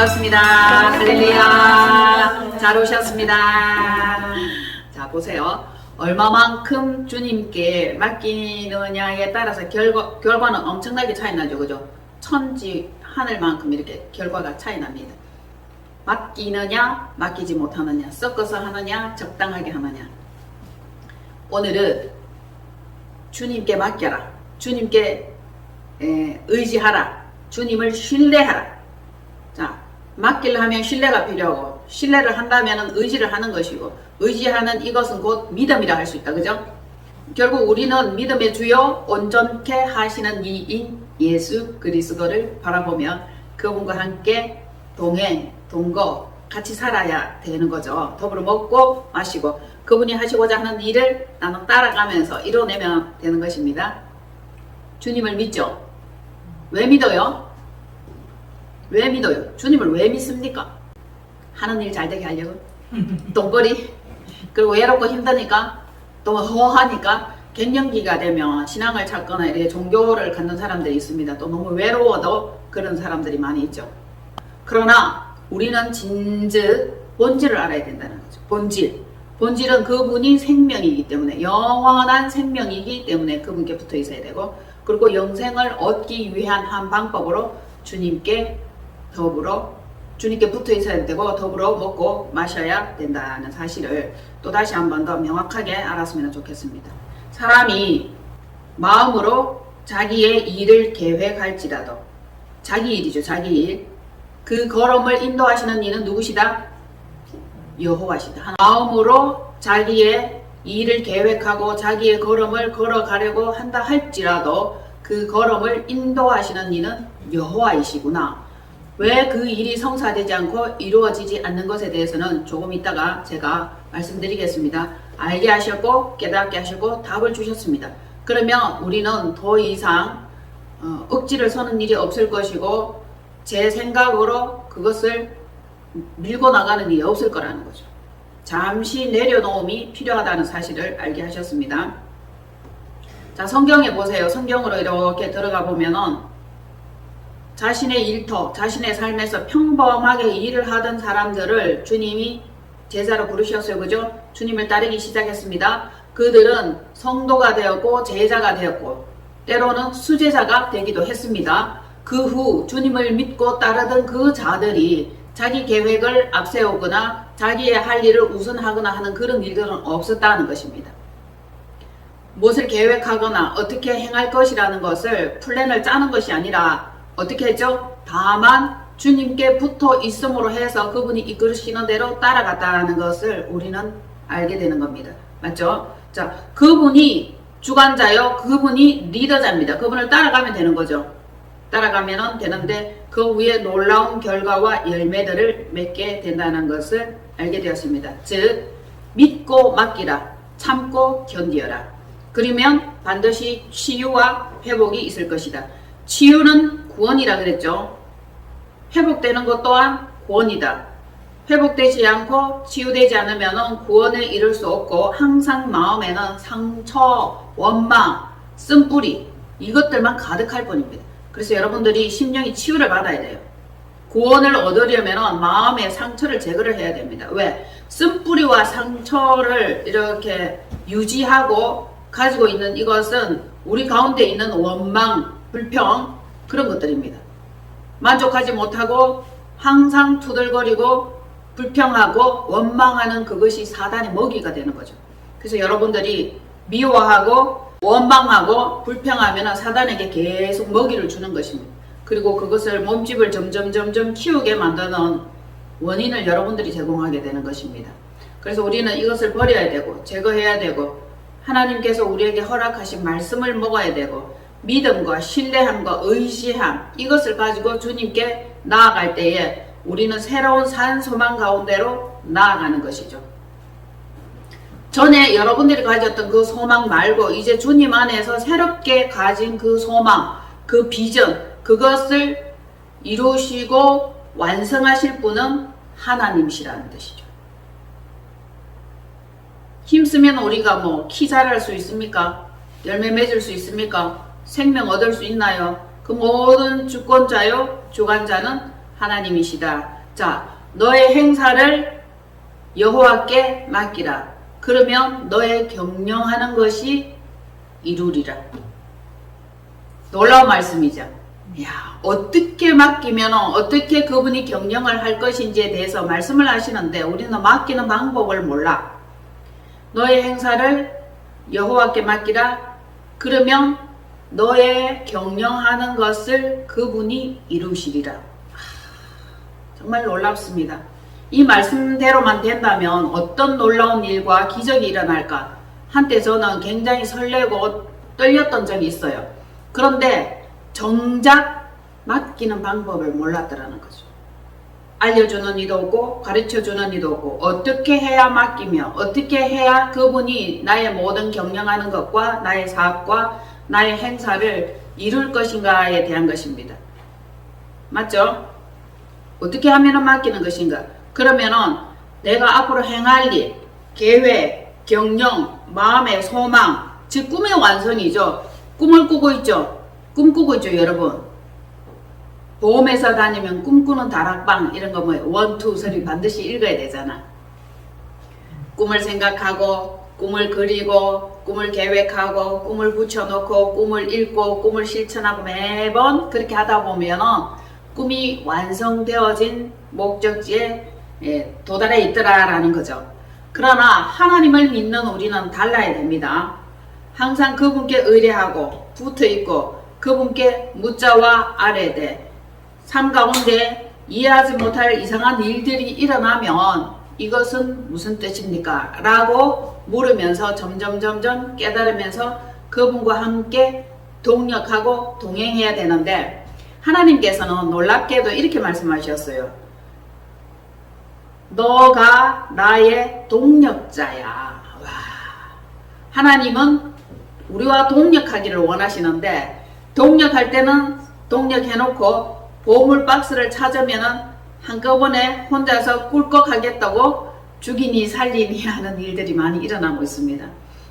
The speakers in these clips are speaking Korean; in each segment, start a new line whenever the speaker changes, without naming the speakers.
반갑습니다. 할렐루야. 잘 오셨습니다. 자, 보세요. 얼마만큼 주님께 맡기느냐에 따라서 결과는 엄청나게 차이 나죠. 그죠? 천지 하늘만큼 이렇게 결과가 차이 납니다. 맡기느냐, 맡기지 못하느냐, 섞어서 하느냐, 적당하게 하느냐. 오늘은 주님께 맡겨라. 주님께 의지하라. 주님을 신뢰하라. 자, 맡기려 하면 신뢰가 필요하고, 신뢰를 한다면 의지를 하는 것이고, 의지하는 이것은 곧 믿음이라 할 수 있다. 그죠? 결국 우리는 믿음의 주요 온전케 하시는 이인 예수 그리스도를 바라보며 그분과 함께 동행, 동거, 같이 살아야 되는 거죠. 더불어 먹고 마시고 그분이 하시고자 하는 일을 나는 따라가면서 이뤄내면 되는 것입니다. 주님을 믿죠? 왜 믿어요? 왜 믿어요? 주님을 왜 믿습니까? 하는 일 잘 되게 하려고? 돈벌이? 그리고 외롭고 힘드니까? 또 허하니까? 갱년기가 되면 신앙을 찾거나 이렇게 종교를 갖는 사람들이 있습니다. 또 너무 외로워도 그런 사람들이 많이 있죠. 그러나 우리는 진즉 본질을 알아야 된다는 거죠. 본질은 그분이 생명이기 때문에, 영원한 생명이기 때문에 그분께 붙어 있어야 되고, 그리고 영생을 얻기 위한 한 방법으로 주님께 붙어 있어야 되고 더불어 먹고 마셔야 된다는 사실을 또 다시 한 번 더 명확하게 알았으면 좋겠습니다. 사람이 마음으로 자기의 일을 계획할지라도, 자기 일이죠. 자기 일. 그 걸음을 인도하시는 이는 누구시다? 여호와시다. 마음으로 자기의 일을 계획하고 자기의 걸음을 걸어가려고 한다 할지라도 그 걸음을 인도하시는 이는 여호와이시구나. 왜 그 일이 성사되지 않고 이루어지지 않는 것에 대해서는 조금 이따가 제가 말씀드리겠습니다. 알게 하셨고 깨닫게 하시고 답을 주셨습니다. 그러면 우리는 더 이상 억지를 서는 일이 없을 것이고 제 생각으로 그것을 밀고 나가는 일이 없을 거라는 거죠. 잠시 내려놓음이 필요하다는 사실을 알게 하셨습니다. 자, 성경에 보세요. 성경으로 이렇게 들어가 보면은 자신의 일터, 자신의 삶에서 평범하게 일을 하던 사람들을 주님이 제자로 부르셨어요. 그죠? 주님을 따르기 시작했습니다. 그들은 성도가 되었고 제자가 되었고 때로는 수제자가 되기도 했습니다. 그 후 주님을 믿고 따르던 그 자들이 자기 계획을 앞세우거나 자기의 할 일을 우선하거나 하는 그런 일들은 없었다는 것입니다. 무엇을 계획하거나 어떻게 행할 것이라는 것을 플랜을 짜는 것이 아니라 어떻게 했죠? 다만 주님께 붙어 있음으로 해서 그분이 이끌으시는 대로 따라갔다는 것을 우리는 알게 되는 겁니다. 맞죠? 자, 그분이 주관자요, 그분이 리더자입니다. 그분을 따라가면 되는 거죠. 따라가면 되는데 그 위에 놀라운 결과와 열매들을 맺게 된다는 것을 알게 되었습니다. 즉 믿고 맡기라, 참고 견디어라. 그러면 반드시 치유와 회복이 있을 것이다. 치유는 구원이라 그랬죠. 회복되는 것 또한 구원이다. 회복되지 않고 치유되지 않으면 구원에 이를 수 없고 항상 마음에는 상처, 원망, 쓴뿌리 이것들만 가득할 뿐입니다. 그래서 여러분들이 심령이 치유를 받아야 돼요. 구원을 얻으려면 마음의 상처를 제거를 해야 됩니다. 왜? 쓴뿌리와 상처를 이렇게 유지하고 가지고 있는 이것은 우리 가운데 있는 원망, 불평 그런 것들입니다. 만족하지 못하고 항상 투덜거리고 불평하고 원망하는 그것이 사단의 먹이가 되는 거죠. 그래서 여러분들이 미워하고 원망하고 불평하면 사단에게 계속 먹이를 주는 것입니다. 그리고 그것을 몸집을 점점 키우게 만드는 원인을 여러분들이 제공하게 되는 것입니다. 그래서 우리는 이것을 버려야 되고 제거해야 되고 하나님께서 우리에게 허락하신 말씀을 먹어야 되고 믿음과 신뢰함과 의지함 이것을 가지고 주님께 나아갈 때에 우리는 새로운 산 소망 가운데로 나아가는 것이죠. 전에 여러분들이 가졌던 그 소망 말고 이제 주님 안에서 새롭게 가진 그 소망, 그 비전 그것을 이루시고 완성하실 분은 하나님이시라는 뜻이죠. 힘쓰면 우리가 뭐 키 자랄 수 있습니까? 열매 맺을 수 있습니까? 생명 얻을 수 있나요? 그 모든 주권자요 주관자는 하나님이시다. 자, 너의 행사를 여호와께 맡기라. 그러면 너의 경영하는 것이 이루리라. 놀라운 말씀이죠. 야, 어떻게 맡기면 어떻게 그분이 경영을 할 것인지에 대해서 말씀을 하시는데 우리는 맡기는 방법을 몰라. 너의 행사를 여호와께 맡기라. 그러면 너의 경영하는 것을 그분이 이루시리라. 정말 놀랍습니다. 이 말씀대로만 된다면 어떤 놀라운 일과 기적이 일어날까? 한때 저는 굉장히 설레고 떨렸던 적이 있어요. 그런데 정작 맡기는 방법을 몰랐더라는 거죠. 알려주는 이도 없고 가르쳐주는 이도 없고 어떻게 해야 맡기며 어떻게 해야 그분이 나의 모든 경영하는 것과 나의 사업과 나의 행사를 이룰 것인가에 대한 것입니다. 맞죠? 어떻게 하면 맡기는 것인가? 그러면은 내가 앞으로 행할 일, 계획, 경영, 마음의 소망, 즉 꿈의 완성이죠. 꿈을 꾸고 있죠. 꿈꾸고 있죠, 여러분. 보험회사 다니면 꿈꾸는 다락방 이런 거 뭐예요? 1, 2, 3 반드시 읽어야 되잖아. 꿈을 생각하고 꿈을 그리고 꿈을 계획하고 꿈을 붙여놓고 꿈을 읽고 꿈을 실천하고 매번 그렇게 하다 보면은 꿈이 완성되어진 목적지에 도달해 있더라라는 거죠. 그러나 하나님을 믿는 우리는 달라야 됩니다. 항상 그분께 의뢰하고 붙어있고 그분께 묻자와 아뢰되 삶 가운데 이해하지 못할 이상한 일들이 일어나면 이것은 무슨 뜻입니까? 라고 물으면서 점점 깨달으면서 그분과 함께 동력하고 동행해야 되는데 하나님께서는 놀랍게도 이렇게 말씀하셨어요. 너가 나의 동력자야. 와. 하나님은 우리와 동력하기를 원하시는데 동력할 때는 동력해놓고 보물 박스를 찾으면은 한꺼번에 혼자서 꿀꺽하겠다고 죽이니 살리니 하는 일들이 많이 일어나고 있습니다.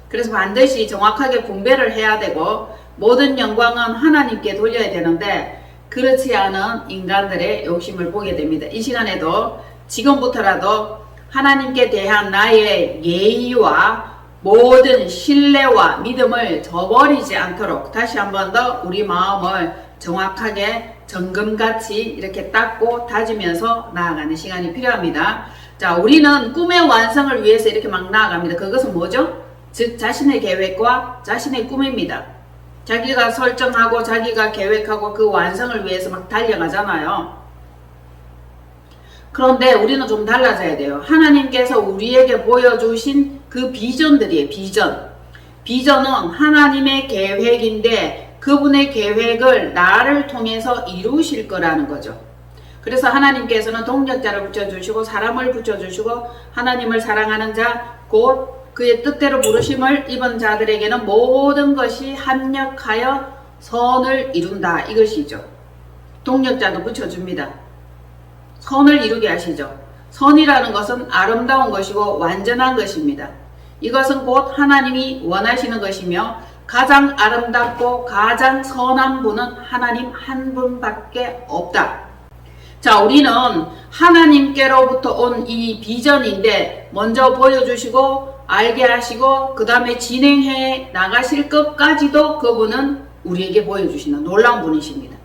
그래서 반드시 정확하게 분배를 해야 되고 모든 영광은 하나님께 돌려야 되는데 그렇지 않은 인간들의 욕심을 보게 됩니다. 이 시간에도 지금부터라도 하나님께 대한 나의 예의와 모든 신뢰와 믿음을 저버리지 않도록 다시 한 번 더 우리 마음을 정확하게 정금같이 이렇게 닦고 다지면서 나아가는 시간이 필요합니다. 자, 우리는 꿈의 완성을 위해서 이렇게 막 나아갑니다. 그것은 뭐죠? 즉 자신의 계획과 자신의 꿈입니다. 자기가 설정하고 자기가 계획하고 그 완성을 위해서 막 달려가잖아요. 그런데 우리는 좀 달라져야 돼요. 하나님께서 우리에게 보여주신 그 비전들이에요. 비전은 하나님의 계획인데 그분의 계획을 나를 통해서 이루실 거라는 거죠. 그래서 하나님께서는 동력자를 붙여주시고 사람을 붙여주시고 하나님을 사랑하는 자 곧 그의 뜻대로 부르심을 입은 자들에게는 모든 것이 합력하여 선을 이룬다. 이것이죠. 동력자도 붙여줍니다. 선을 이루게 하시죠. 선이라는 것은 아름다운 것이고 완전한 것입니다. 이것은 곧 하나님이 원하시는 것이며 가장 아름답고 가장 선한 분은 하나님 한 분밖에 없다. 자, 우리는 하나님께로부터 온 이 비전인데 먼저 보여주시고 알게 하시고 그 다음에 진행해 나가실 것까지도 그분은 우리에게 보여주시는 놀라운 분이십니다.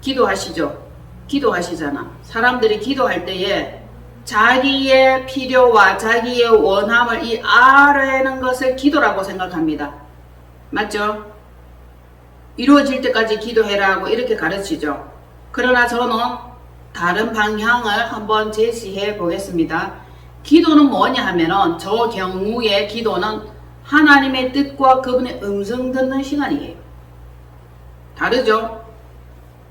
기도하시죠. 기도하시잖아. 사람들이 기도할 때에 자기의 필요와 자기의 원함을 이 아뢰는 것을 기도라고 생각합니다. 맞죠? 이루어질 때까지 기도해라 하고 이렇게 가르치죠. 그러나 저는 다른 방향을 한번 제시해 보겠습니다. 기도는 뭐냐 하면은 저 경우의 기도는 하나님의 뜻과 그분의 음성 듣는 시간이에요. 다르죠?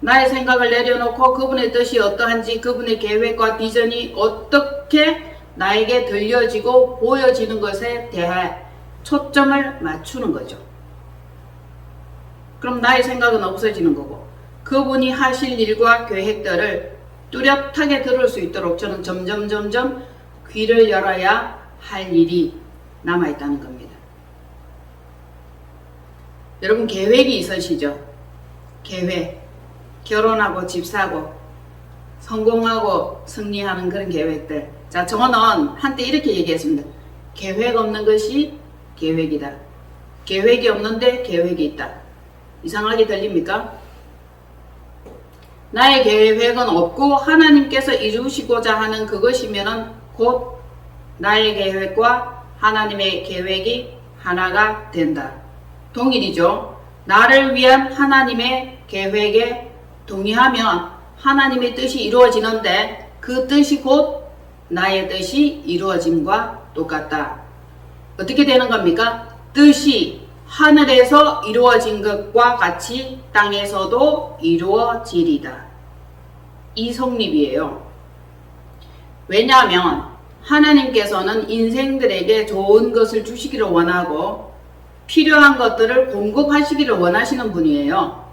나의 생각을 내려놓고 그분의 뜻이 어떠한지 그분의 계획과 비전이 어떻게 나에게 들려지고 보여지는 것에 대해 초점을 맞추는 거죠. 그럼 나의 생각은 없어지는 거고 그분이 하실 일과 계획들을 뚜렷하게 들을 수 있도록 저는 점점 귀를 열어야 할 일이 남아있다는 겁니다. 여러분 계획이 있으시죠? 계획. 결혼하고 집 사고 성공하고 승리하는 그런 계획들. 자, 저는 한때 이렇게 얘기했습니다. 계획 없는 것이 계획이다. 계획이 없는데 계획이 있다. 이상하게 들립니까? 나의 계획은 없고 하나님께서 이루시고자 하는 그것이면은 곧 나의 계획과 하나님의 계획이 하나가 된다. 동일이죠. 나를 위한 하나님의 계획에 동의하면 하나님의 뜻이 이루어지는데 그 뜻이 곧 나의 뜻이 이루어짐과 똑같다. 어떻게 되는 겁니까? 뜻이 하늘에서 이루어진 것과 같이 땅에서도 이루어지리다. 이 성립이에요. 왜냐하면 하나님께서는 인생들에게 좋은 것을 주시기를 원하고 필요한 것들을 공급하시기를 원하시는 분이에요.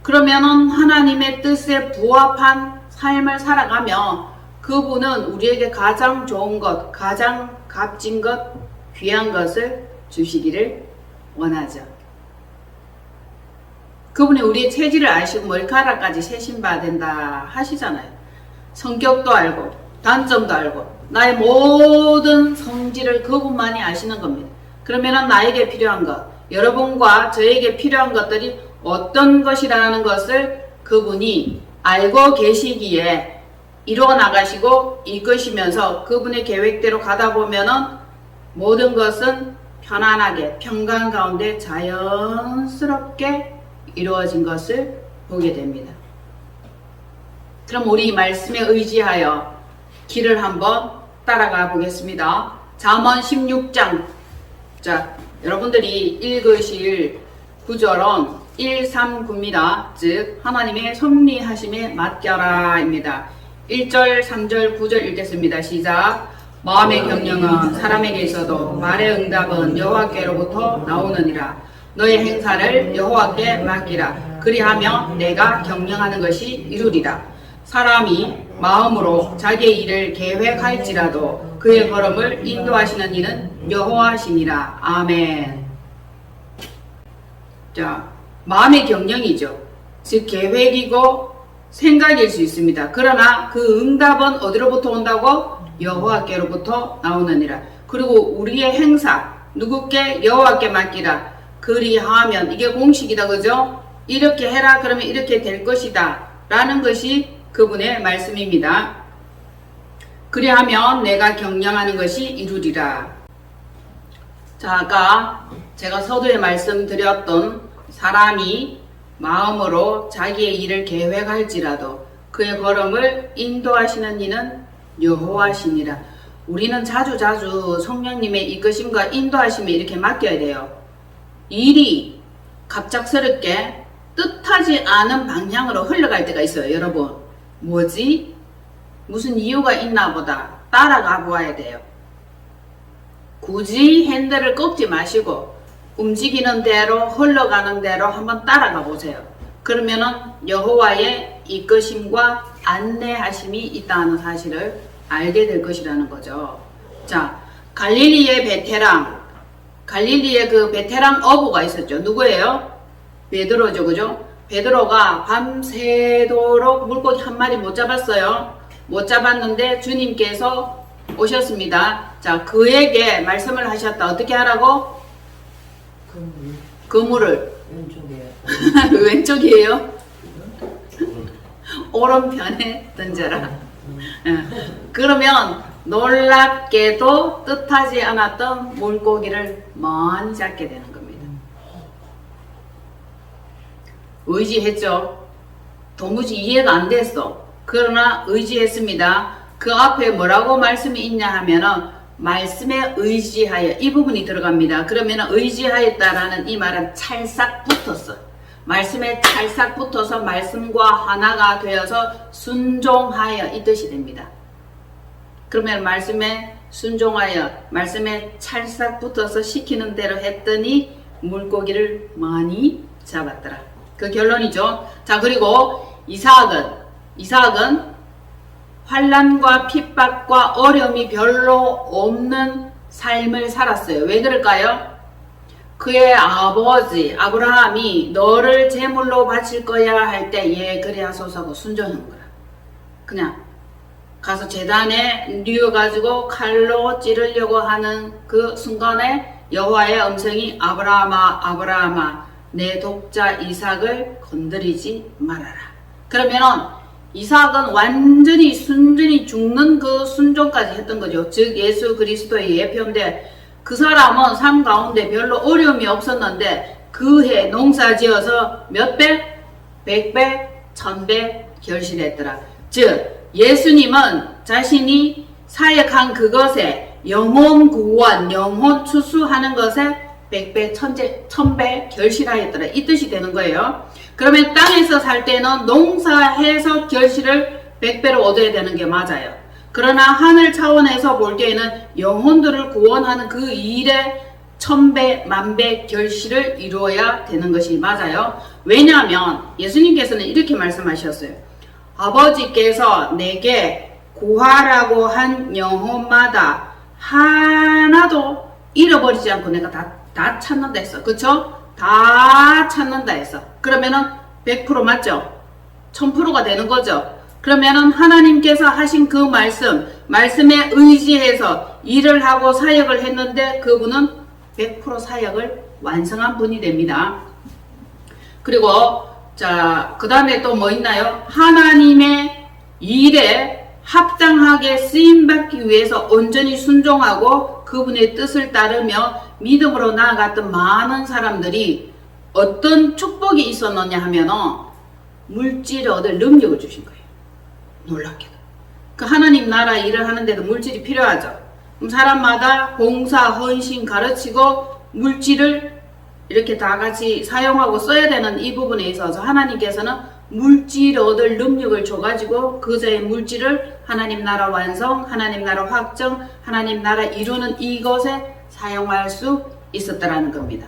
그러면은 하나님의 뜻에 부합한 삶을 살아가며 그분은 우리에게 가장 좋은 것, 가장 값진 것, 귀한 것을 주시기를 원하죠. 그분이 우리의 체질을 아시고 머리카락까지 세신받아야 된다 하시잖아요. 성격도 알고 단점도 알고 나의 모든 성질을 그분만이 아시는 겁니다. 그러면 나에게 필요한 것, 여러분과 저에게 필요한 것들이 어떤 것이라는 것을 그분이 알고 계시기에 이루어 나가시고 이끄시면서 그분의 계획대로 가다 보면은 모든 것은 편안하게 평강 가운데 자연스럽게 이루어진 것을 보게 됩니다. 그럼 우리 이 말씀에 의지하여 길을 한번 따라가 보겠습니다. 잠언 16장. 자, 여러분들이 읽으실 구절은 1, 3, 9입니다. 즉 하나님의 섭리하심에 맡겨라 입니다. 1절, 3절, 9절 읽겠습니다. 시작. 마음의 경영은 사람에게 있어도 말의 응답은 여호와께로부터 나오느니라. 너의 행사를 여호와께 맡기라. 그리하면 내가 경영하는 것이 이루리라. 사람이 마음으로 자기의 일을 계획할지라도 그의 걸음을 인도하시는 이는 여호와시니라. 아멘. 자, 마음의 경영이죠. 즉 계획이고 생각일 수 있습니다. 그러나 그 응답은 어디로부터 온다고? 여호와께로부터 나오느니라. 그리고 우리의 행사 누구께? 여호와께 맡기라. 그리하면 이게 공식이다. 그죠? 이렇게 해라 그러면 이렇게 될 것이다 라는 것이 그분의 말씀입니다. 그리하면 내가 경영하는 것이 이루리라. 자, 아까 제가 서두에 말씀드렸던 사람이 마음으로 자기의 일을 계획할지라도 그의 걸음을 인도하시는 이는 여호와시니라. 우리는 자주자주 성령님의 이끄심과 인도하심에 이렇게 맡겨야 돼요. 일이 갑작스럽게 뜻하지 않은 방향으로 흘러갈 때가 있어요. 여러분, 뭐지? 무슨 이유가 있나 보다 따라가 보아야 돼요. 굳이 핸들을 꺾지 마시고 움직이는 대로 흘러가는 대로 한번 따라가 보세요. 그러면은 여호와의 이끄심과 안내하심이 있다는 사실을 알게 될 것이라는 거죠. 자, 갈릴리의 베테랑, 갈릴리의 그 베테랑 어부가 있었죠. 누구예요? 베드로죠. 그죠? 베드로가 밤새도록 물고기 한 마리 못 잡았어요. 못 잡았는데 주님께서 오셨습니다. 자, 그에게 말씀을 하셨다. 어떻게 하라고? 그물을 왼쪽이에요. 왼쪽이에요? 오른편에 던져라. 그러면 놀랍게도 뜻하지 않았던 물고기를 많이 잡게 되는 겁니다. 의지했죠. 도무지 이해가 안 됐어. 그러나 의지했습니다. 그 앞에 뭐라고 말씀이 있냐 하면은 말씀에 의지하여, 이 부분이 들어갑니다. 그러면 의지하였다라는 이 말은 찰싹 붙었어. 말씀에 찰싹 붙어서 말씀과 하나가 되어서 순종하여 이 뜻이 됩니다. 그러면 말씀에 순종하여 말씀에 찰싹 붙어서 시키는 대로 했더니 물고기를 많이 잡았더라. 그 결론이죠. 자, 그리고 이삭은 환난과 핍박과 어려움이 별로 없는 삶을 살았어요. 왜 그럴까요? 그의 아버지 아브라함이 너를 제물로 바칠 거야 할 때 예 그리 하소서 하고 순종한 거라. 그냥 가서 제단에 뉘어가지고 칼로 찌르려고 하는 그 순간에 여호와의 음성이 아브라함아 아브라함아 내 독자 이삭을 건드리지 말아라. 그러면은 이삭은 완전히 순전히 죽는 그 순종까지 했던 거죠. 즉 예수 그리스도의 예표인데 그 사람은 삶 가운데 별로 어려움이 없었는데 그 해 농사 지어서 몇 배? 100배, 1000배 결실했더라. 즉 예수님은 자신이 사역한 그것에 영혼 구원, 영혼 추수하는 것에 100배, 1000배 결실하였더라. 이 뜻이 되는 거예요. 그러면 땅에서 살 때는 농사해서 결실을 100배로 얻어야 되는 게 맞아요. 그러나 하늘 차원에서 볼 때에는 영혼들을 구원하는 그 일에 1000배, 10,000배 결실을 이루어야 되는 것이 맞아요. 왜냐하면 예수님께서는 이렇게 말씀하셨어요. 아버지께서 내게 구하라고 한 영혼마다 하나도 잃어버리지 않고 내가 다 찾는다 했어. 그쵸? 다 찾는다 했어. 그러면은 100% 맞죠? 1000%가 되는 거죠. 그러면은 하나님께서 하신 그 말씀에 의지해서 일을 하고 사역을 했는데 그분은 100% 사역을 완성한 분이 됩니다. 그리고 자, 그 다음에 또 뭐 있나요? 하나님의 일에 합당하게 쓰임받기 위해서 온전히 순종하고 그분의 뜻을 따르며 믿음으로 나아갔던 많은 사람들이 어떤 축복이 있었느냐 하면은 물질을 얻을 능력을 주신 거예요. 놀랍게도. 그 하나님 나라 일을 하는데도 물질이 필요하죠. 그럼 사람마다 봉사, 헌신, 가르치고 물질을 이렇게 다 같이 사용하고 써야 되는 이 부분에 있어서 하나님께서는 물질 얻을 능력을 줘가지고 그자의 물질을 하나님 나라 완성, 하나님 나라 확정, 하나님 나라 이루는 이것에 사용할 수 있었다라는 겁니다.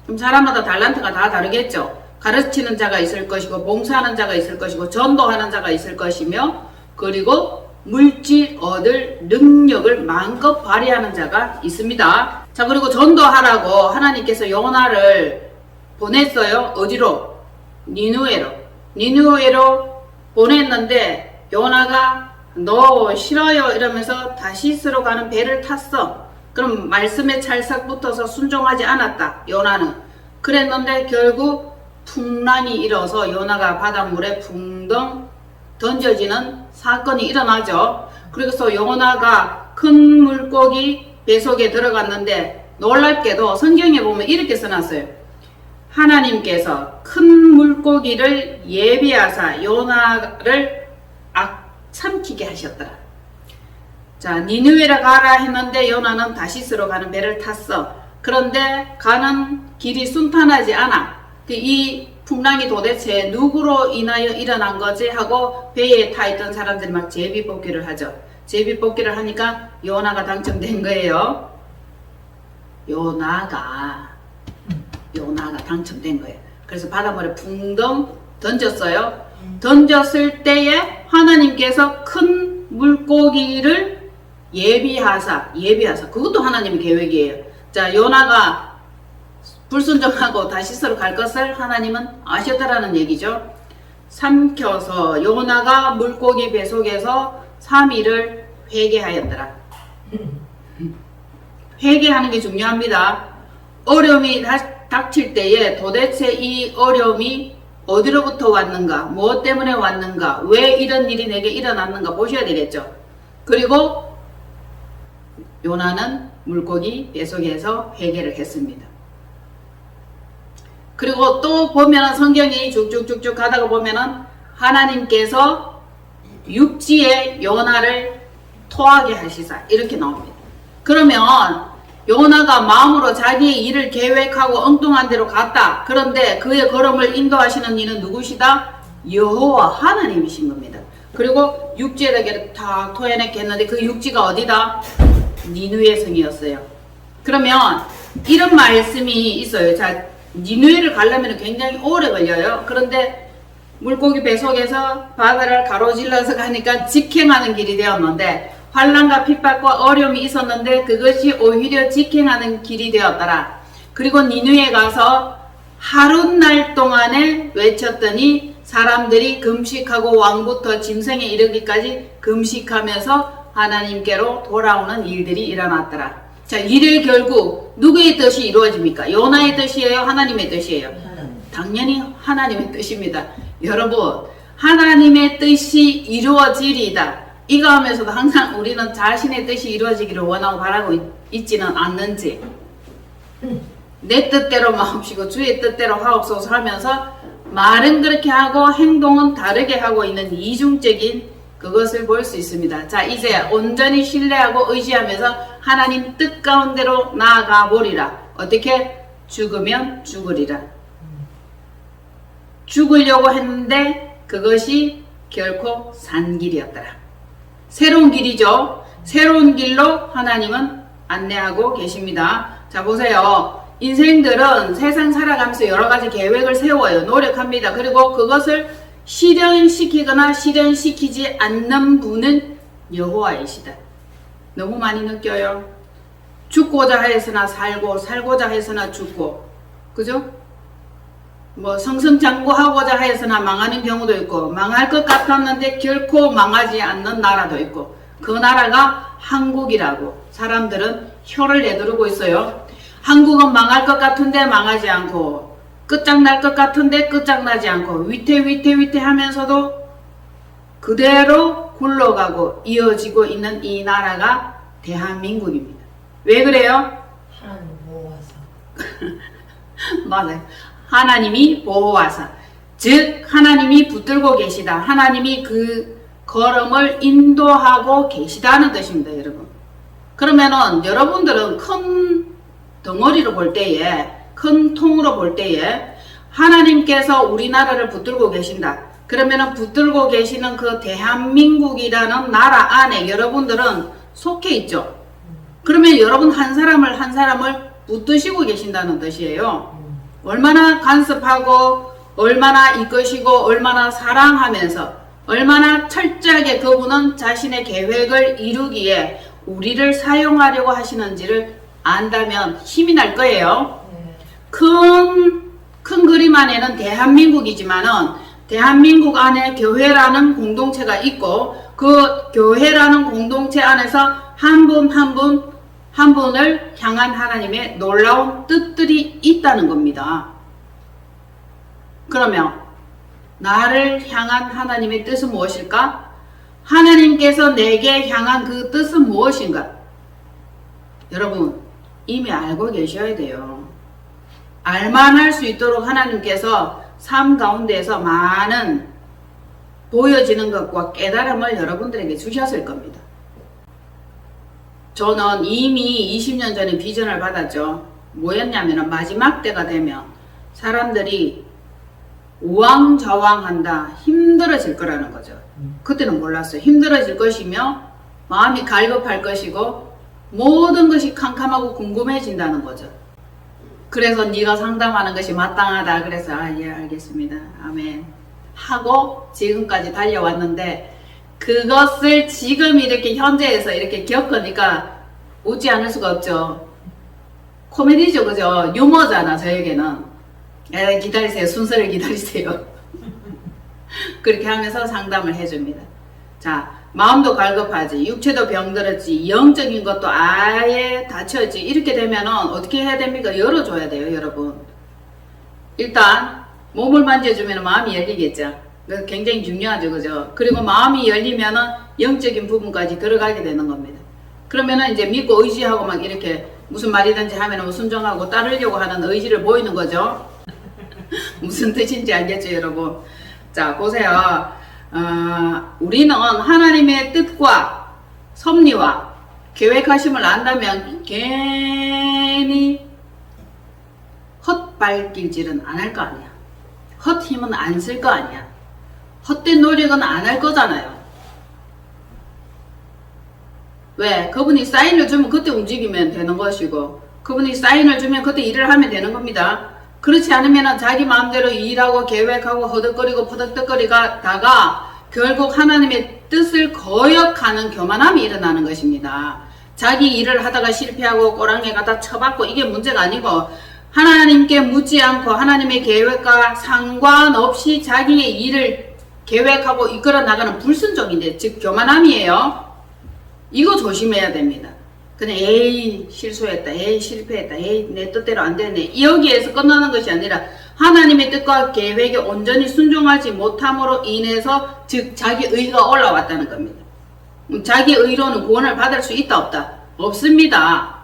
그럼 사람마다 달란트가 다 다르겠죠. 가르치는 자가 있을 것이고 봉사하는 자가 있을 것이고 전도하는 자가 있을 것이며 그리고 물질 얻을 능력을 마음껏 발휘하는 자가 있습니다. 자, 그리고 전도하라고 하나님께서 요나를 보냈어요. 어디로? 니누에로 보냈는데 요나가 너 싫어요 이러면서 다시스로 가는 배를 탔어. 그럼 말씀에 찰싹 붙어서 순종하지 않았다. 요나는. 그랬는데 결국 풍랑이 일어서 요나가 바닷물에 붕덩 던져지는 사건이 일어나죠. 그래서 요나가 큰 물고기 배 속에 들어갔는데 놀랍게도 성경에 보면 이렇게 써놨어요. 하나님께서 큰 물고기를 예비하사 요나를 삼키게 하셨더라. 자, 니느웨로 가라 했는데 요나는 다시스로 가는 배를 탔어. 그런데 가는 길이 순탄하지 않아. 이 풍랑이 도대체 누구로 인하여 일어난 거지 하고 배에 타 있던 사람들이 막 제비뽑기를 하죠. 제비뽑기를 하니까 요나가 당첨된 거예요. 요나가 당첨된 거예요. 그래서 바닷물에 붕덩 던졌어요. 던졌을 때에 하나님께서 큰 물고기를 예비하사 그것도 하나님의 계획이에요. 자, 요나가 불순종하고 다시스로 갈 것을 하나님은 아셨다라는 얘기죠. 삼켜서 요나가 물고기 배 속에서 3일을 회개하였더라. 회개하는 게 중요합니다. 어려움이 닥칠 때에 도대체 이 어려움이 어디로부터 왔는가, 무엇 때문에 왔는가, 왜 이런 일이 내게 일어났는가 보셔야 되겠죠. 그리고 요나는 물고기 배 속에서 회개를 했습니다. 그리고 또 보면은 성경이 쭉쭉쭉쭉 가다가 보면은 하나님께서 육지에 요나를 토하게 하시사 이렇게 나옵니다. 그러면 요나가 마음으로 자기의 일을 계획하고 엉뚱한 데로 갔다. 그런데 그의 걸음을 인도하시는 이는 누구시다? 여호와 하나님이신 겁니다. 그리고 육지에다가 다 토해내게 했는데 그 육지가 어디다? 니느웨 성이었어요. 그러면 이런 말씀이 있어요. 자, 니느웨를 가려면 굉장히 오래 걸려요. 그런데 물고기 배 속에서 바다를 가로질러서 가니까 직행하는 길이 되었는데 환난과 핍박과 어려움이 있었는데 그것이 오히려 직행하는 길이 되었더라. 그리고 니누에 가서 하룻날 동안에 외쳤더니 사람들이 금식하고 왕부터 짐승에 이르기까지 금식하면서 하나님께로 돌아오는 일들이 일어났더라. 자, 이를 결국 누구의 뜻이 이루어집니까? 요나의 뜻이에요? 하나님의 뜻이에요? 당연히 하나님의 뜻입니다. 여러분, 하나님의 뜻이 이루어지리다. 이거 하면서도 항상 우리는 자신의 뜻이 이루어지기를 원하고 바라고 있지는 않는지, 내 뜻대로 마음씨고 주의 뜻대로 하옵소서 하면서 말은 그렇게 하고 행동은 다르게 하고 있는 이중적인 그것을 볼 수 있습니다. 자, 이제 온전히 신뢰하고 의지하면서 하나님 뜻 가운데로 나아가 보리라. 어떻게? 죽으면 죽으리라. 죽으려고 했는데 그것이 결코 산 길이었더라. 새로운 길이죠. 새로운 길로 하나님은 안내하고 계십니다. 자, 보세요. 인생들은 세상 살아가면서 여러 가지 계획을 세워요. 노력합니다. 그리고 그것을 실현시키거나 실현시키지 않는 분은 여호와이시다. 너무 많이 느껴요. 죽고자 해서나 살고, 살고자 해서나 죽고, 그죠? 뭐 성승장구하고자 해서나 망하는 경우도 있고, 망할 것 같았는데 결코 망하지 않는 나라도 있고, 그 나라가 한국이라고 사람들은 혀를 내두르고 있어요. 한국은 망할 것 같은데 망하지 않고, 끝장날 것 같은데 끝장나지 않고, 위태 하면서도 그대로 굴러가고 이어지고 있는 이 나라가 대한민국입니다. 왜 그래요?
하나님 보호하사.
맞아요. 하나님이 보호하사. 즉 하나님이 붙들고 계시다. 하나님이 그 걸음을 인도하고 계시다는 뜻입니다. 여러분. 그러면은 여러분들은 큰 덩어리로 볼 때에, 큰 통으로 볼 때에 하나님께서 우리나라를 붙들고 계신다. 그러면은 붙들고 계시는 그 대한민국이라는 나라 안에 여러분들은 속해 있죠. 그러면 여러분 한 사람을 붙드시고 계신다는 뜻이에요. 얼마나 간섭하고 얼마나 이끄시고 얼마나 사랑하면서 얼마나 철저하게 그분은 자신의 계획을 이루기에 우리를 사용하려고 하시는지를 안다면 힘이 날 거예요. 큰 그림 안에는 대한민국이지만은 대한민국 안에 교회라는 공동체가 있고 그 교회라는 공동체 안에서 한 분 한 분을 향한 하나님의 놀라운 뜻들이 있다는 겁니다. 그러면 나를 향한 하나님의 뜻은 무엇일까? 하나님께서 내게 향한 그 뜻은 무엇인가? 여러분 이미 알고 계셔야 돼요. 알만할 수 있도록 하나님께서 삶 가운데에서 많은 보여지는 것과 깨달음을 여러분들에게 주셨을 겁니다. 저는 이미 20년 전에 비전을 받았죠. 뭐였냐면 마지막 때가 되면 사람들이 우왕좌왕한다. 힘들어질 거라는 거죠. 그때는 몰랐어요. 힘들어질 것이며 마음이 갈급할 것이고 모든 것이 캄캄하고 궁금해진다는 거죠. 그래서 네가 상담하는 것이 마땅하다. 그래서 예 알겠습니다. 아멘 하고 지금까지 달려왔는데 그것을 지금 이렇게 현재에서 이렇게 겪으니까 웃지 않을 수가 없죠. 코미디죠, 그죠? 유머잖아, 저에게는. 기다리세요. 순서를 기다리세요. 그렇게 하면서 상담을 해줍니다. 자, 마음도 갈급하지, 육체도 병들었지, 영적인 것도 아예 다쳤지. 이렇게 되면은 어떻게 해야 됩니까? 열어줘야 돼요, 여러분. 일단 몸을 만져주면 마음이 열리겠죠. 굉장히 중요하죠, 그죠? 그리고 마음이 열리면은 영적인 부분까지 들어가게 되는 겁니다. 그러면은 이제 믿고 의지하고 막 이렇게 무슨 말이든지 하면은 순종하고 따르려고 하는 의지를 보이는 거죠. 무슨 뜻인지 알겠죠, 여러분? 자, 보세요. 우리는 하나님의 뜻과 섭리와 계획하심을 안다면 괜히 헛발길질은 안 할 거 아니야. 헛힘은 안 쓸 거 아니야. 헛된 노력은 안 할 거잖아요. 왜? 그분이 사인을 주면 그때 움직이면 되는 것이고 그분이 사인을 주면 그때 일을 하면 되는 겁니다. 그렇지 않으면 자기 마음대로 일하고 계획하고 허덕거리고 퍼덕덕거리다가 결국 하나님의 뜻을 거역하는 교만함이 일어나는 것입니다. 자기 일을 하다가 실패하고 꼬랑에 갖다 쳐박고 이게 문제가 아니고 하나님께 묻지 않고 하나님의 계획과 상관없이 자기의 일을 계획하고 이끌어 나가는 불순종인데, 즉 교만함이에요. 이거 조심해야 됩니다. 그냥 에이 실수했다, 에이 실패했다, 에이 내 뜻대로 안 되네, 여기에서 끝나는 것이 아니라 하나님의 뜻과 계획에 온전히 순종하지 못함으로 인해서, 즉 자기 의가 올라왔다는 겁니다. 자기 의로는 구원을 받을 수 있다 없다? 없습니다.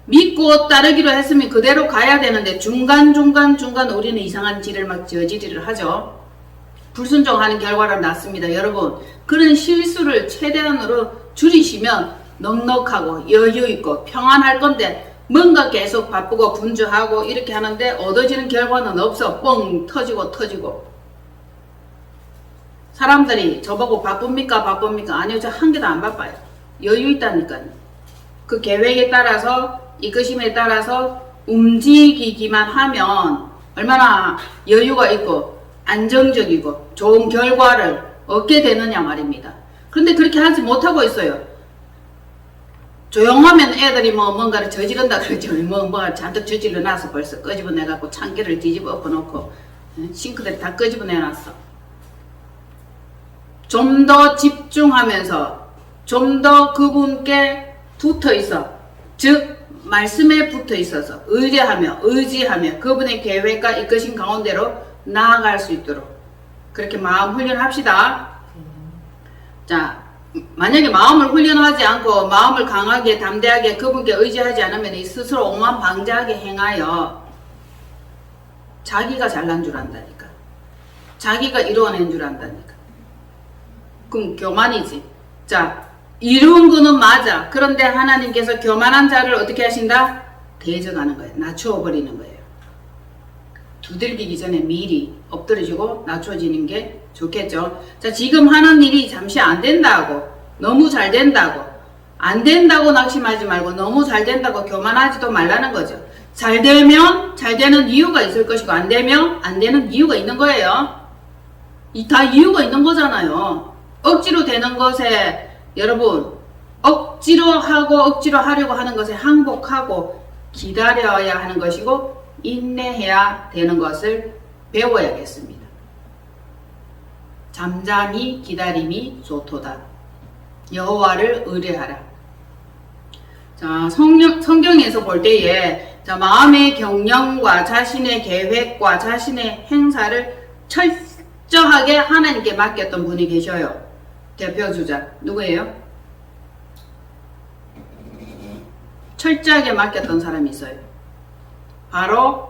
믿고 따르기로 했으면 그대로 가야 되는데 중간중간 우리는 이상한 질을 막 저지리를 하죠. 불순종하는 결과를 낳습니다. 여러분, 그런 실수를 최대한으로 줄이시면 넉넉하고 여유있고 평안할 건데, 뭔가 계속 바쁘고 분주하고 이렇게 하는데 얻어지는 결과는 없어. 뻥 터지고. 사람들이 저보고 바쁩니까? 아니요, 저 한 개도 안 바빠요. 여유 있다니까요. 그 계획에 따라서, 이끄심에 따라서 움직이기만 하면 얼마나 여유가 있고 안정적이고 좋은 결과를 얻게 되느냐 말입니다. 그런데 그렇게 하지 못하고 있어요. 조용하면 애들이 뭔가를 저지른다 그러죠. 뭐가 잔뜩 저질러 놔서 벌써 끄집어내갖고 참깨를 뒤집어 엎어놓고 싱크대를 다 끄집어내놨어. 좀 더 집중하면서 좀 더 그분께 붙어 있어. 즉 말씀에 붙어 있어서 의지하며 그분의 계획과 이끄신 가운데로 나아갈 수 있도록 그렇게 마음 훈련합시다. 자, 만약에 마음을 훈련하지 않고 마음을 강하게 담대하게 그분께 의지하지 않으면 이 스스로 오만방자하게 행하여 자기가 잘난 줄 안다니까, 자기가 이루어낸 줄 안다니까. 그럼 교만이지. 자, 이룬 거는 맞아. 그런데 하나님께서 교만한 자를 어떻게 하신다? 대적하는 거예요. 낮추어 버리는 거예요. 두들기기 전에 미리 엎드려지고 낮춰지는 게 좋겠죠. 자, 지금 하는 일이 잠시 안 된다고, 너무 잘 된다고, 안 된다고 낙심하지 말고 너무 잘 된다고 교만하지도 말라는 거죠. 잘 되면 잘 되는 이유가 있을 것이고, 안 되면 안 되는 이유가 있는 거예요. 다 이유가 있는 거잖아요. 억지로 되는 것에, 여러분, 억지로 하려고 하는 것에 항복하고 기다려야 하는 것이고 인내해야 되는 것을 배워야겠습니다. 잠잠히 기다림이 좋도다. 여호와를 의뢰하라. 자, 성경에서 볼 때에, 자, 마음의 경영과 자신의 계획과 자신의 행사를 철저하게 하나님께 맡겼던 분이 계셔요. 대표주자 누구예요? 철저하게 맡겼던 사람이 있어요. 바로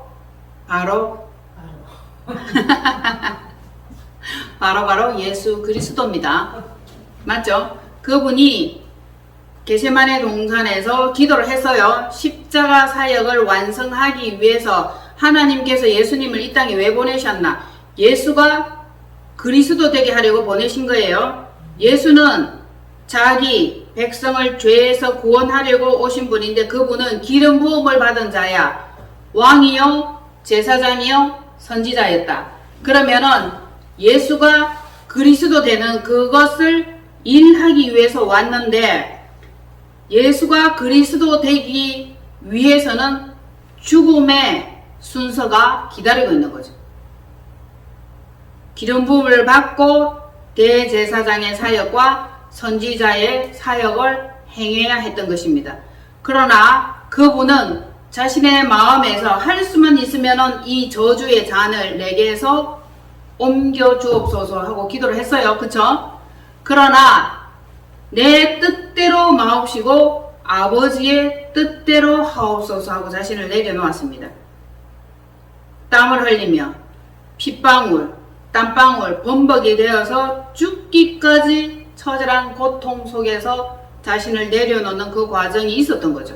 예수 그리스도입니다. 맞죠? 그분이 겟세마네 동산에서 기도를 했어요. 십자가 사역을 완성하기 위해서 하나님께서 예수님을 이 땅에 왜 보내셨나? 예수가 그리스도 되게 하려고 보내신 거예요. 예수는 자기 백성을 죄에서 구원하려고 오신 분인데, 그분은 기름 부음을 받은 자야. 왕이요, 제사장이요, 선지자였다. 그러면은 예수가 그리스도 되는 그것을 일하기 위해서 왔는데, 예수가 그리스도 되기 위해서는 죽음의 순서가 기다리고 있는 거죠. 기름 부음을 받고 대제사장의 사역과 선지자의 사역을 행해야 했던 것입니다. 그러나 그분은 자신의 마음에서 할 수만 있으면 이 저주의 잔을 내게서 옮겨 주옵소서 하고 기도를 했어요. 그쵸? 그러나 내 뜻대로 마옵시고 아버지의 뜻대로 하옵소서 하고 자신을 내려놓았습니다. 땀을 흘리며 핏방울 땀방울 범벅이 되어서 죽기까지 처절한 고통 속에서 자신을 내려놓는 그 과정이 있었던 거죠.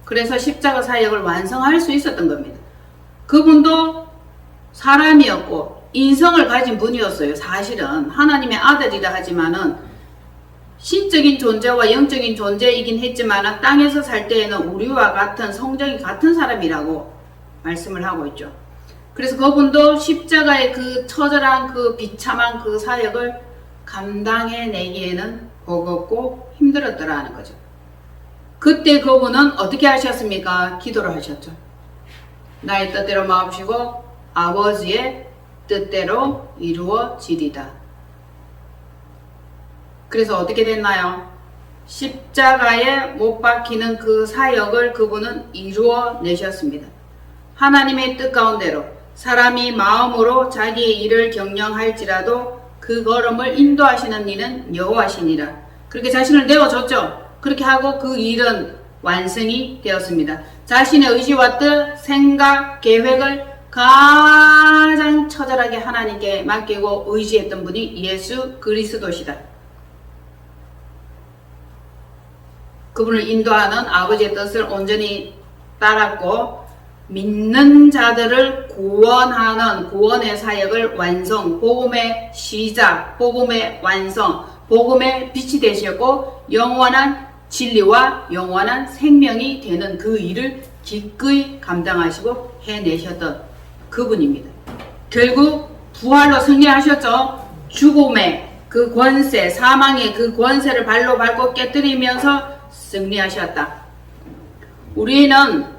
그래서 십자가 사역을 완성할 수 있었던 겁니다. 그분도 사람이었고 인성을 가진 분이었어요. 사실은 하나님의 아들이라 하지만은 신적인 존재와 영적인 존재이긴 했지만은 땅에서 살 때에는 우리와 같은 성정이 같은 사람이라고 말씀을 하고 있죠. 그래서 그분도 십자가의 그 처절한 그 비참한 그 사역을 감당해내기에는 버겁고 힘들었더라는 거죠. 그때 그분은 어떻게 하셨습니까? 기도를 하셨죠. 나의 뜻대로 마옵시고 아버지의 뜻대로 이루어지리다. 그래서 어떻게 됐나요? 십자가에 못 박히는 그 사역을 그분은 이루어내셨습니다. 하나님의 뜻 가운데로 사람이 마음으로 자기의 일을 경영할지라도 그 걸음을 인도하시는 이는 여호와시니라. 그렇게 자신을 내어줬죠. 그렇게 하고 그 일은 완성이 되었습니다. 자신의 의지와 뜻, 생각, 계획을 가장 처절하게 하나님께 맡기고 의지했던 분이 예수 그리스도시다. 그분을 인도하는 아버지의 뜻을 온전히 따랐고 믿는 자들을 구원하는 구원의 사역을 완성, 복음의 시작, 복음의 완성, 복음의 빛이 되셨고 영원한 진리와 영원한 생명이 되는 그 일을 기꺼이 감당하시고 해내셨던 그분입니다. 결국 부활로 승리하셨죠. 죽음의 그 권세, 사망의 그 권세를 발로 밟고 깨뜨리면서 승리하셨다. 우리는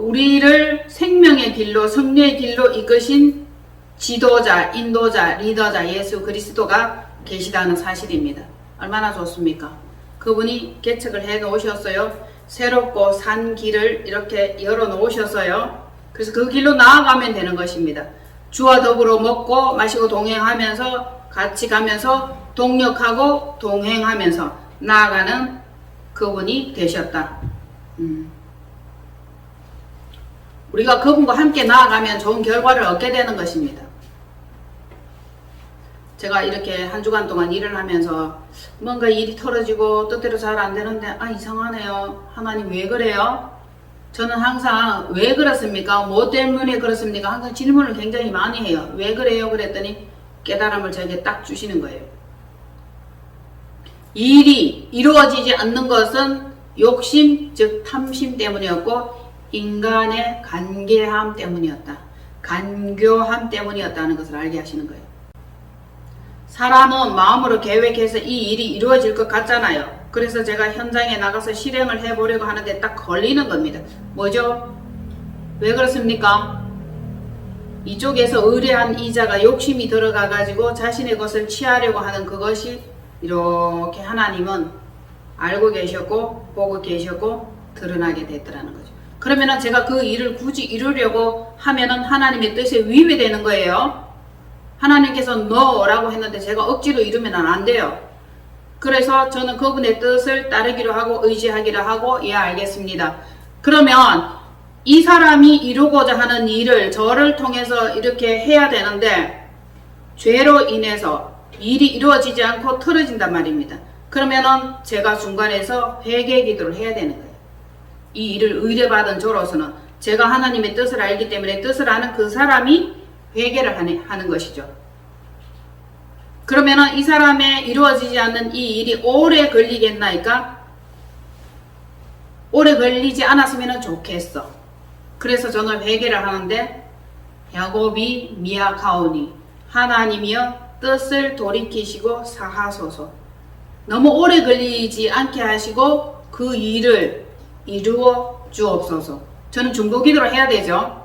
우리를 생명의 길로, 승리의 길로 이끄신 지도자, 인도자, 리더자 예수 그리스도가 계시다는 사실입니다. 얼마나 좋습니까? 그분이 개척을 해 놓으셨어요. 새롭고 산 길을 이렇게 열어 놓으셨어요. 그래서 그 길로 나아가면 되는 것입니다. 주와 더불어 먹고 마시고 동행하면서 같이 가면서 동력하고 동행하면서 나아가는 그분이 되셨다. 우리가 그분과 함께 나아가면 좋은 결과를 얻게 되는 것입니다. 제가 이렇게 한 주간 동안 일을 하면서 뭔가 일이 털어지고 뜻대로 잘 안 되는데 이상하네요. 하나님 왜 그래요? 저는 항상 왜 그렇습니까? 뭐 때문에 그렇습니까? 항상 질문을 굉장히 많이 해요. 왜 그래요? 그랬더니 깨달음을 저에게 딱 주시는 거예요. 일이 이루어지지 않는 것은 욕심, 즉 탐심 때문이었고 인간의 간계함 때문이었다. 간교함 때문이었다는 것을 알게 하시는 거예요. 사람은 마음으로 계획해서 이 일이 이루어질 것 같잖아요. 그래서 제가 현장에 나가서 실행을 해보려고 하는데 딱 걸리는 겁니다. 뭐죠? 왜 그렇습니까? 이쪽에서 의뢰한 이자가 욕심이 들어가 가지고 자신의 것을 취하려고 하는 그것이 이렇게 하나님은 알고 계셨고 보고 계셨고 드러나게 됐더라는 거죠. 그러면은 제가 그 일을 굳이 이루려고 하면은 하나님의 뜻에 위배되는 거예요. 하나님께서 너라고 했는데 제가 억지로 이루면 안 돼요. 그래서 저는 그분의 뜻을 따르기로 하고 의지하기로 하고 알겠습니다. 그러면 이 사람이 이루고자 하는 일을 저를 통해서 이렇게 해야 되는데 죄로 인해서 일이 이루어지지 않고 틀어진단 말입니다. 그러면은 제가 중간에서 회개 기도를 해야 되는 거예요. 이 일을 의뢰받은 저로서는 제가 하나님의 뜻을 알기 때문에 뜻을 아는 그 사람이 회개를 하는 것이죠. 그러면은 이 사람의 이루어지지 않는 이 일이 오래 걸리겠나이까? 오래 걸리지 않았으면 좋겠어. 그래서 저는 회개를 하는데 야곱이 미약하오니 하나님이여 뜻을 돌이키시고 사하소서. 너무 오래 걸리지 않게 하시고 그 일을 이루어 주옵소서. 저는 중보기도를 해야 되죠.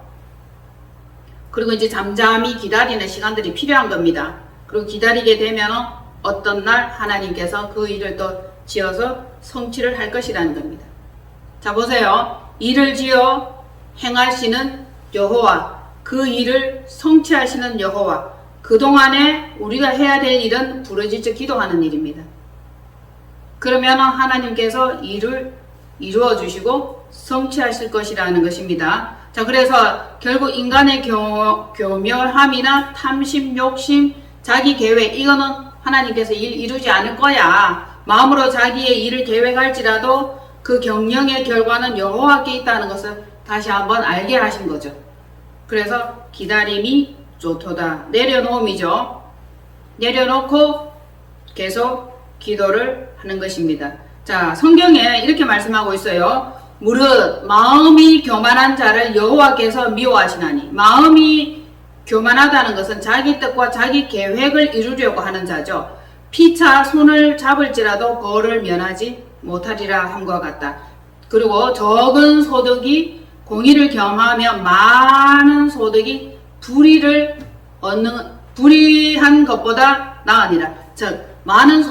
그리고 이제 잠잠히 기다리는 시간들이 필요한 겁니다. 그리고 기다리게 되면 어떤 날 하나님께서 그 일을 또 지어서 성취를 할 것이라는 겁니다. 자 보세요. 일을 지어 행하시는 여호와, 그 일을 성취하시는 여호와, 그동안에 우리가 해야 될 일은 부르짖어 기도하는 일입니다. 그러면 하나님께서 일을 이루어 주시고 성취하실 것이라는 것입니다. 자, 그래서 결국 인간의 교묘함이나 탐심, 욕심, 자기 계획, 이거는 하나님께서 일 이루지 않을 거야. 마음으로 자기의 일을 계획할지라도 그 경영의 결과는 여호와께 있다는 것을 다시 한번 알게 하신 거죠. 그래서 기다림이 좋도다. 내려놓음이죠. 내려놓고 계속 기도를 하는 것입니다. 자, 성경에 이렇게 말씀하고 있어요. 무릇 마음이 교만한 자를 여호와께서 미워하시나니. 마음이 교만하다는 것은 자기 뜻과 자기 계획을 이루려고 하는 자죠. 피차 손을 잡을지라도 벌을 면하지 못하리라 함과 같다. 그리고 적은 소득이 공의를 겸하면 많은 소득이 불의한 것보다 나으니라. 즉 많은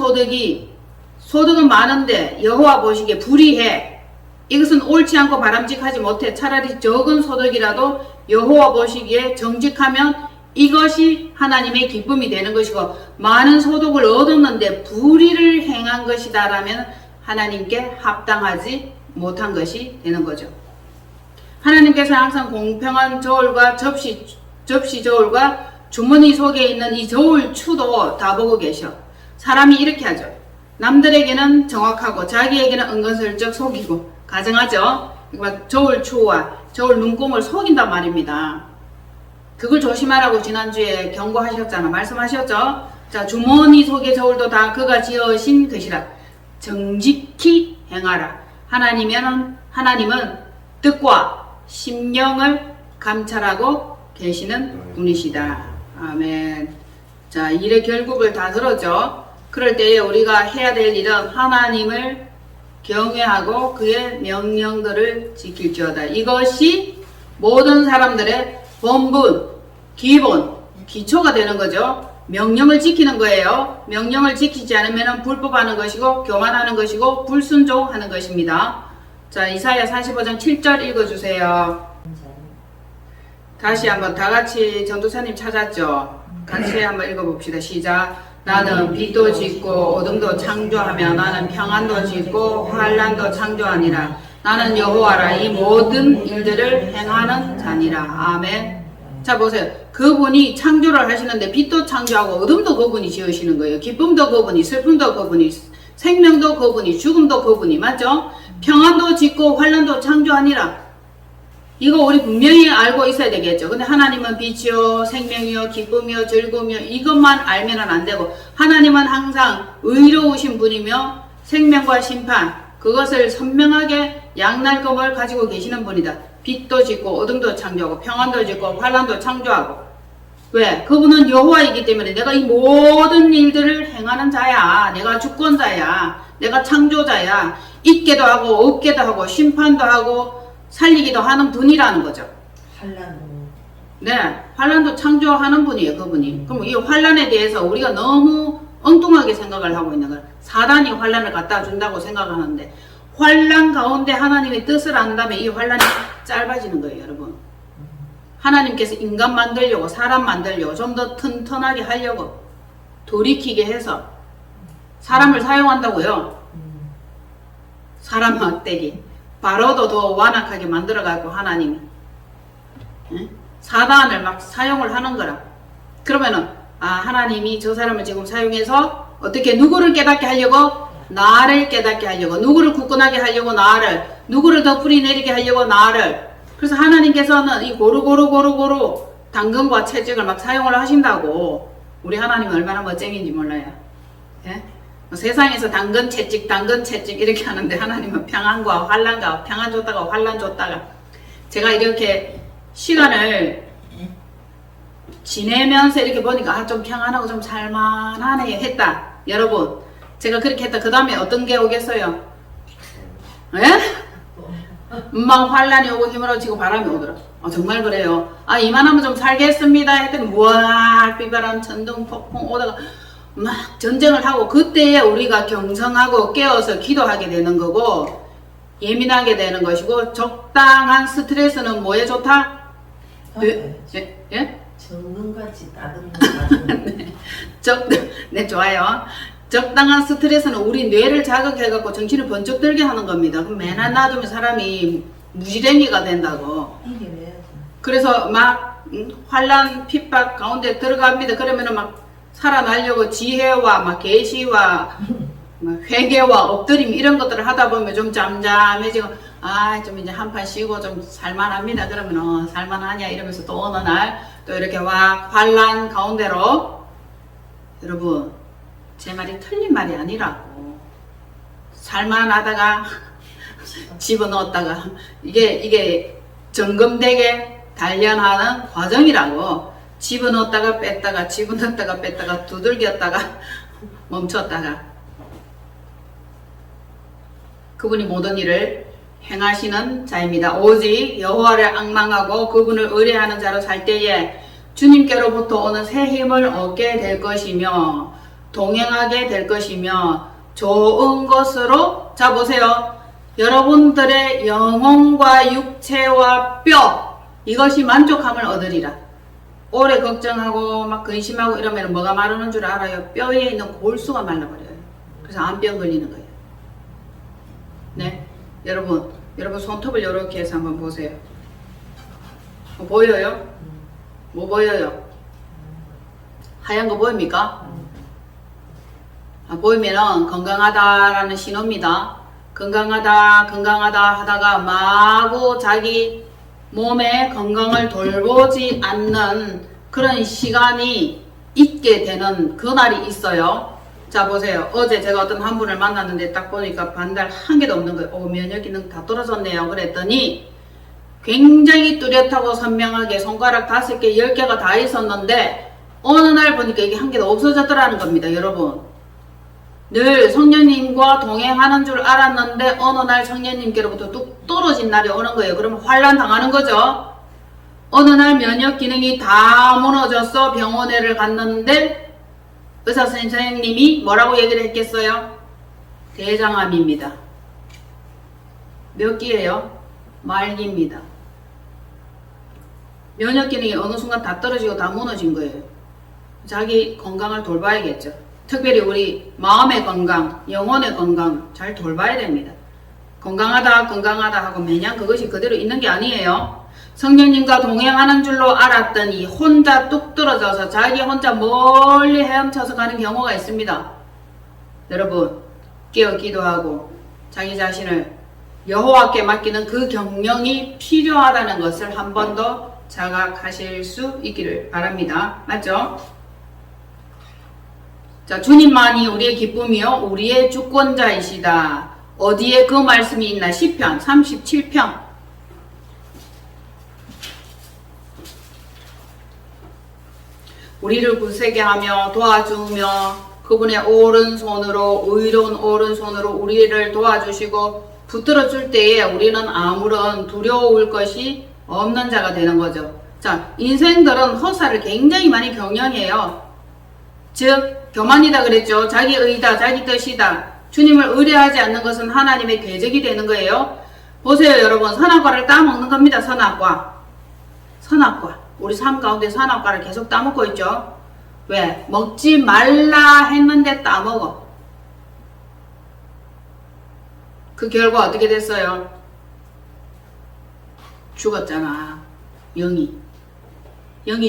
소득은 많은데 여호와 보시기에 불의해. 이것은 옳지 않고 바람직하지 못해. 차라리 적은 소득이라도 여호와 보시기에 정직하면 이것이 하나님의 기쁨이 되는 것이고, 많은 소득을 얻었는데 불의를 행한 것이다라면 하나님께 합당하지 못한 것이 되는 거죠. 하나님께서 항상 공평한 저울과 접시 저울과 주머니 속에 있는 이 저울 추도 다 보고 계셔. 사람이 이렇게 하죠. 남들에게는 정확하고 자기에게는 은근슬쩍 속이고. 가정하죠? 저울 추와 저울 눈금을 속인단 말입니다. 그걸 조심하라고 지난주에 경고하셨잖아. 말씀하셨죠? 자, 주머니 속의 저울도 다 그가 지으신 것이라. 정직히 행하라. 하나님은 뜻과 심령을 감찰하고 계시는 분이시다. 아멘. 자, 일의 결국을 다 들었죠? 그럴 때에 우리가 해야 될 일은 하나님을 경외하고 그의 명령들을 지킬지어다. 이것이 모든 사람들의 본분, 기본, 기초가 되는 거죠. 명령을 지키는 거예요. 명령을 지키지 않으면 불법하는 것이고 교만하는 것이고 불순종하는 것입니다. 자, 이사야 45장 7절 읽어주세요. 다시 한번 다같이 전도사님 찾았죠? 같이 한번 읽어봅시다. 시작. 나는 빛도 짓고 어둠도 창조하며 나는 평안도 짓고 환란도 창조하니라. 나는 여호와라. 이 모든 일들을 행하는 자니라. 아멘. 자, 보세요. 그분이 창조를 하시는데 빛도 창조하고 어둠도 그분이 지으시는 거예요. 기쁨도 그분이, 슬픔도 그분이, 생명도 그분이, 죽음도 그분이. 맞죠? 평안도 짓고 환란도 창조하니라. 이거 우리 분명히 알고 있어야 되겠죠. 근데 하나님은 빛이요, 생명이요, 기쁨이요, 즐거움이요, 이것만 알면은 안 되고, 하나님은 항상 의로우신 분이며 생명과 심판, 그것을 선명하게 양날검을 가지고 계시는 분이다. 빛도 짓고 어둠도 창조하고 평안도 짓고 환란도 창조하고. 왜? 그분은 여호와이기 때문에 내가 이 모든 일들을 행하는 자야. 내가 주권자야. 내가 창조자야. 있게도 하고 없게도 하고 심판도 하고 살리기도 하는 분이라는 거죠.
환란.
네, 환란도 창조하는 분이에요, 그분이. 그럼 이 환란에 대해서 우리가 너무 엉뚱하게 생각을 하고 있는 거예요. 사단이 환란을 갖다 준다고 생각하는데, 환란 가운데 하나님의 뜻을 안다면 이 환란이 짧아지는 거예요, 여러분. 하나님께서 인간 만들려고, 사람 만들려고, 좀 더 튼튼하게 하려고 돌이키게 해서 사람을 사용한다고요. 사람 막대기. 바로도 더 완악하게 만들어가고 하나님이 사단을 막 사용을 하는 거라. 그러면은 하나님이 저 사람을 지금 사용해서 어떻게 누구를 깨닫게 하려고? 나를 깨닫게 하려고. 누구를 굳건하게 하려고? 나를. 누구를 더 뿌리 내리게 하려고? 나를. 그래서 하나님께서는 이 고루 당근과 채찍을 막 사용을 하신다고. 우리 하나님은 얼마나 멋쟁인지 몰라요. 예? 세상에서 당근 채찍 이렇게 하는데 하나님은 평안과 환란과 평안 줬다가 환란 줬다가. 제가 이렇게 시간을 지내면서 이렇게 보니까 좀 평안하고 좀 살만하네 했다. 여러분, 제가 그렇게 했다. 그 다음에 어떤 게 오겠어요? 예? 막 환란이 오고 힘들어지고 바람이 오더라. 정말 그래요. 이만하면 좀 살겠습니다 했더니 우와 비바람 천둥 폭풍 오다가 막 전쟁을 하고, 그때에 우리가 경성하고 깨어서 기도하게 되는 거고 예민하게 되는 것이고, 적당한 스트레스는 뭐에 좋다? 예?
정금같이 따뜻한
네, 좋아요. 적당한 스트레스는 우리 뇌를 자극해갖고 정신을 번쩍 들게 하는 겁니다. 그럼 맨날 놔두면 사람이 무지랭이가 된다고. 그래서 막 환란 핍박 가운데 들어갑니다. 그러면은 막 살아나려고 지혜와 막 계시와 회개와 엎드림 이런 것들을 하다 보면 좀 잠잠해지고 좀 이제 한판 쉬고 좀 살만합니다. 그러면 살만하냐 이러면서 또 어느 날 또 이렇게 막 환란 가운데로. 여러분, 제 말이 틀린 말이 아니라고. 살만하다가 집어넣었다가 이게 점검되게 단련하는 과정이라고. 집어넣었다가 뺐다가 집어넣었다가 뺐다가 두들겼다가 멈췄다가. 그분이 모든 일을 행하시는 자입니다. 오직 여호와를 앙망하고 그분을 의뢰하는 자로 살 때에 주님께로부터 오는 새 힘을 얻게 될 것이며 동행하게 될 것이며 좋은 것으로, 자 보세요. 여러분들의 영혼과 육체와 뼈, 이것이 만족함을 얻으리라. 오래 걱정하고 막 근심하고 이러면 뭐가 마르는 줄 알아요? 뼈에 있는 골수가 말라버려요. 그래서 암병 걸리는 거예요. 네, 여러분 손톱을 이렇게 해서 한번 보세요. 보여요? 뭐 보여요? 하얀 거 보입니까? 보이면은 건강하다라는 신호입니다. 건강하다 하다가 마구 자기 몸의 건강을 돌보지 않는 그런 시간이 있게 되는 그날이 있어요. 자 보세요. 어제 제가 어떤 한 분을 만났는데 딱 보니까 반달 한 개도 없는 거예요. 면역 기능 다 떨어졌네요. 그랬더니 굉장히 뚜렷하고 선명하게 손가락 5개, 10개가 다 있었는데 어느 날 보니까 이게 한 개도 없어졌더라는 겁니다. 여러분, 늘 성령님과 동행하는 줄 알았는데 어느 날 성령님께로부터 뚝 떨어진 날이 오는 거예요. 그러면 환난 당하는 거죠. 어느 날 면역 기능이 다 무너져서 병원에를 갔는데 의사 선생님이 뭐라고 얘기를 했겠어요? 대장암입니다. 몇 기예요? 말기입니다. 면역 기능이 어느 순간 다 떨어지고 다 무너진 거예요. 자기 건강을 돌봐야겠죠. 특별히 우리 마음의 건강, 영혼의 건강 잘 돌봐야 됩니다. 건강하다 하고 매년 그것이 그대로 있는 게 아니에요. 성령님과 동행하는 줄로 알았더니 혼자 뚝 떨어져서 자기 혼자 멀리 헤엄쳐서 가는 경우가 있습니다. 여러분, 깨어 기도하고 자기 자신을 여호와께 맡기는 그 경영이 필요하다는 것을 한 번 더 자각하실 수 있기를 바랍니다. 맞죠? 자, 주님만이 우리의 기쁨이요 우리의 주권자이시다. 어디에 그 말씀이 있나? 시편 37편. 우리를 굳세게 하며 도와주며 그분의 오른손으로, 의로운 오른손으로 우리를 도와주시고 붙들어 줄 때에 우리는 아무런 두려울 것이 없는 자가 되는 거죠. 자, 인생들은 허사를 굉장히 많이 경영해요. 즉 교만이다 그랬죠. 자기 의다, 자기 뜻이다. 주님을 의뢰하지 않는 것은 하나님의 궤적이 되는 거예요. 보세요 여러분, 선악과를 따먹는 겁니다. 선악과. 우리 삶 가운데 선악과를 계속 따먹고 있죠. 왜? 먹지 말라 했는데 따먹어. 그 결과 어떻게 됐어요? 죽었잖아. 영이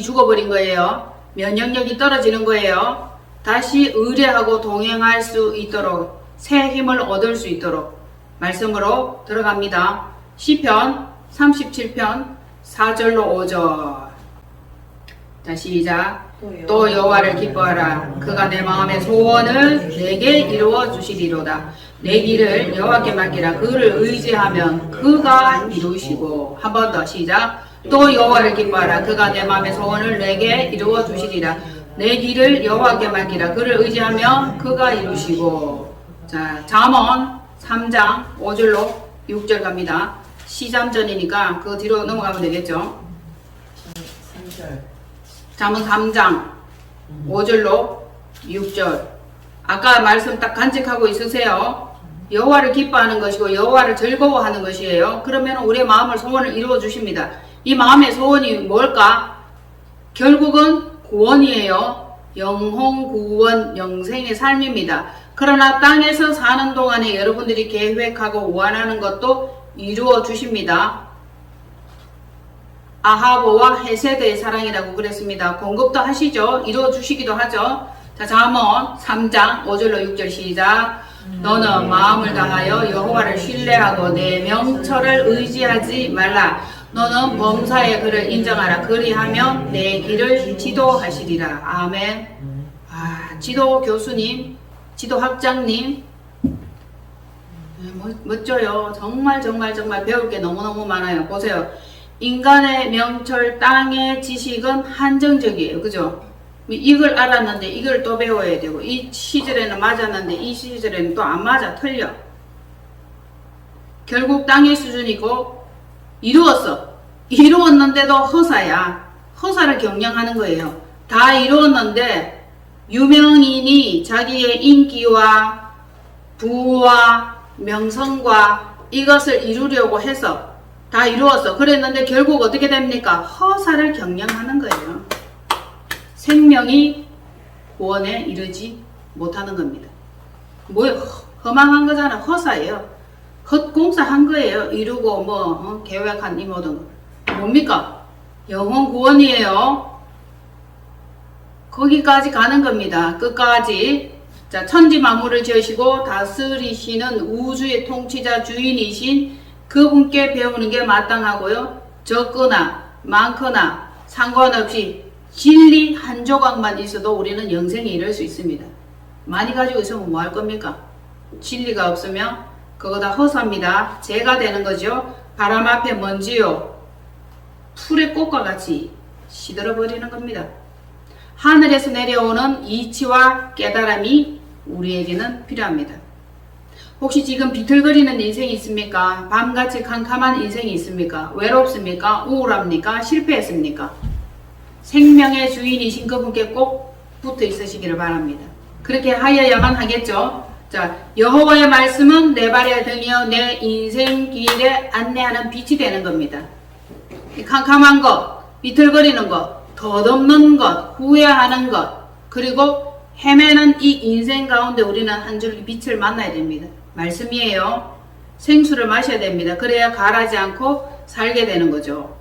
죽어버린 거예요. 면역력이 떨어지는 거예요. 다시 의뢰하고 동행할 수 있도록, 새 힘을 얻을 수 있도록 말씀으로 들어갑니다. 시편 37편 4절로 5절. 자, 시작. 또 여호와를 기뻐하라. 그가 내 마음의 소원을 내게 이루어 주시리로다. 내 길을 여호와께 맡기라. 그를 의지하면 그가 이루시고. 한 번 더 시작. 또 여호와를 기뻐하라. 그가 내 마음의 소원을 내게 이루어 주시리라. 내 길을 여호와께 맡기라. 그를 의지하면 그가 이루시고. 자, 잠언 3장 5절로 6절 갑니다. 시잠전이니까 그 뒤로 넘어가면 되겠죠.
3절.
잠언 3장 5절로 6절. 아까 말씀 딱 간직하고 있으세요. 여호와를 기뻐하는 것이고 여호와를 즐거워하는 것이에요. 그러면 우리의 마음을 소원을 이루어 주십니다. 이 마음의 소원이 뭘까? 결국은 구원이에요. 영혼 구원, 영생의 삶입니다. 그러나 땅에서 사는 동안에 여러분들이 계획하고 원하는 것도 이루어 주십니다. 아하보와 헤세드의 사랑이라고 그랬습니다. 공급도 하시죠. 이루어 주시기도 하죠. 자, 잠언 3장 5절로 6절 시작. 너는 마음을 다하여 여호와를 신뢰하고 내 명철을 의지하지 말라. 너는 범사의 그를 인정하라. 그리하면 내 길을 지도하시리라. 아멘. 지도 교수님, 지도 학장님, 멋져요. 정말 배울 게 너무너무 많아요. 보세요. 인간의 명철, 땅의 지식은 한정적이에요. 그죠? 이걸 알았는데 이걸 또 배워야 되고, 이 시절에는 맞았는데 이 시절에는 또 안 맞아. 틀려. 결국 땅의 수준이고 이루었어. 이루었는데도 허사야. 허사를 경영하는 거예요. 다 이루었는데 유명인이 자기의 인기와 부와 명성과 이것을 이루려고 해서 다 이루었어. 그랬는데 결국 어떻게 됩니까? 허사를 경영하는 거예요. 생명이 구원에 이르지 못하는 겁니다. 뭐예요? 허망한 거잖아. 허사예요. 헛공사한 거예요. 이루고 계획한 이 모든 거. 뭡니까? 영혼 구원이에요. 거기까지 가는 겁니다. 끝까지. 자, 천지 만물을 지으시고 다스리시는 우주의 통치자 주인이신 그분께 배우는 게 마땅하고요. 적거나 많거나 상관없이 진리 한 조각만 있어도 우리는 영생에 이를 수 있습니다. 많이 가지고 있으면 뭐 할 겁니까? 진리가 없으면 그거 다 허사입니다. 죄가 되는 거죠. 바람 앞에 먼지요. 풀의 꽃과 같이 시들어 버리는 겁니다. 하늘에서 내려오는 이치와 깨달음이 우리에게는 필요합니다. 혹시 지금 비틀거리는 인생이 있습니까? 밤같이 캄캄한 인생이 있습니까? 외롭습니까? 우울합니까? 실패했습니까? 생명의 주인이신 그분께 꼭 붙어 있으시기를 바랍니다. 그렇게 하여야만 하겠죠. 자, 여호와의 말씀은 내 발의 등이여 내 인생 길에 안내하는 빛이 되는 겁니다. 캄캄한 것, 비틀거리는 것, 덧없는 것, 후회하는 것, 그리고 헤매는 이 인생 가운데 우리는 한 줄기 빛을 만나야 됩니다. 말씀이에요. 생수를 마셔야 됩니다. 그래야 가라지 않고 살게 되는 거죠.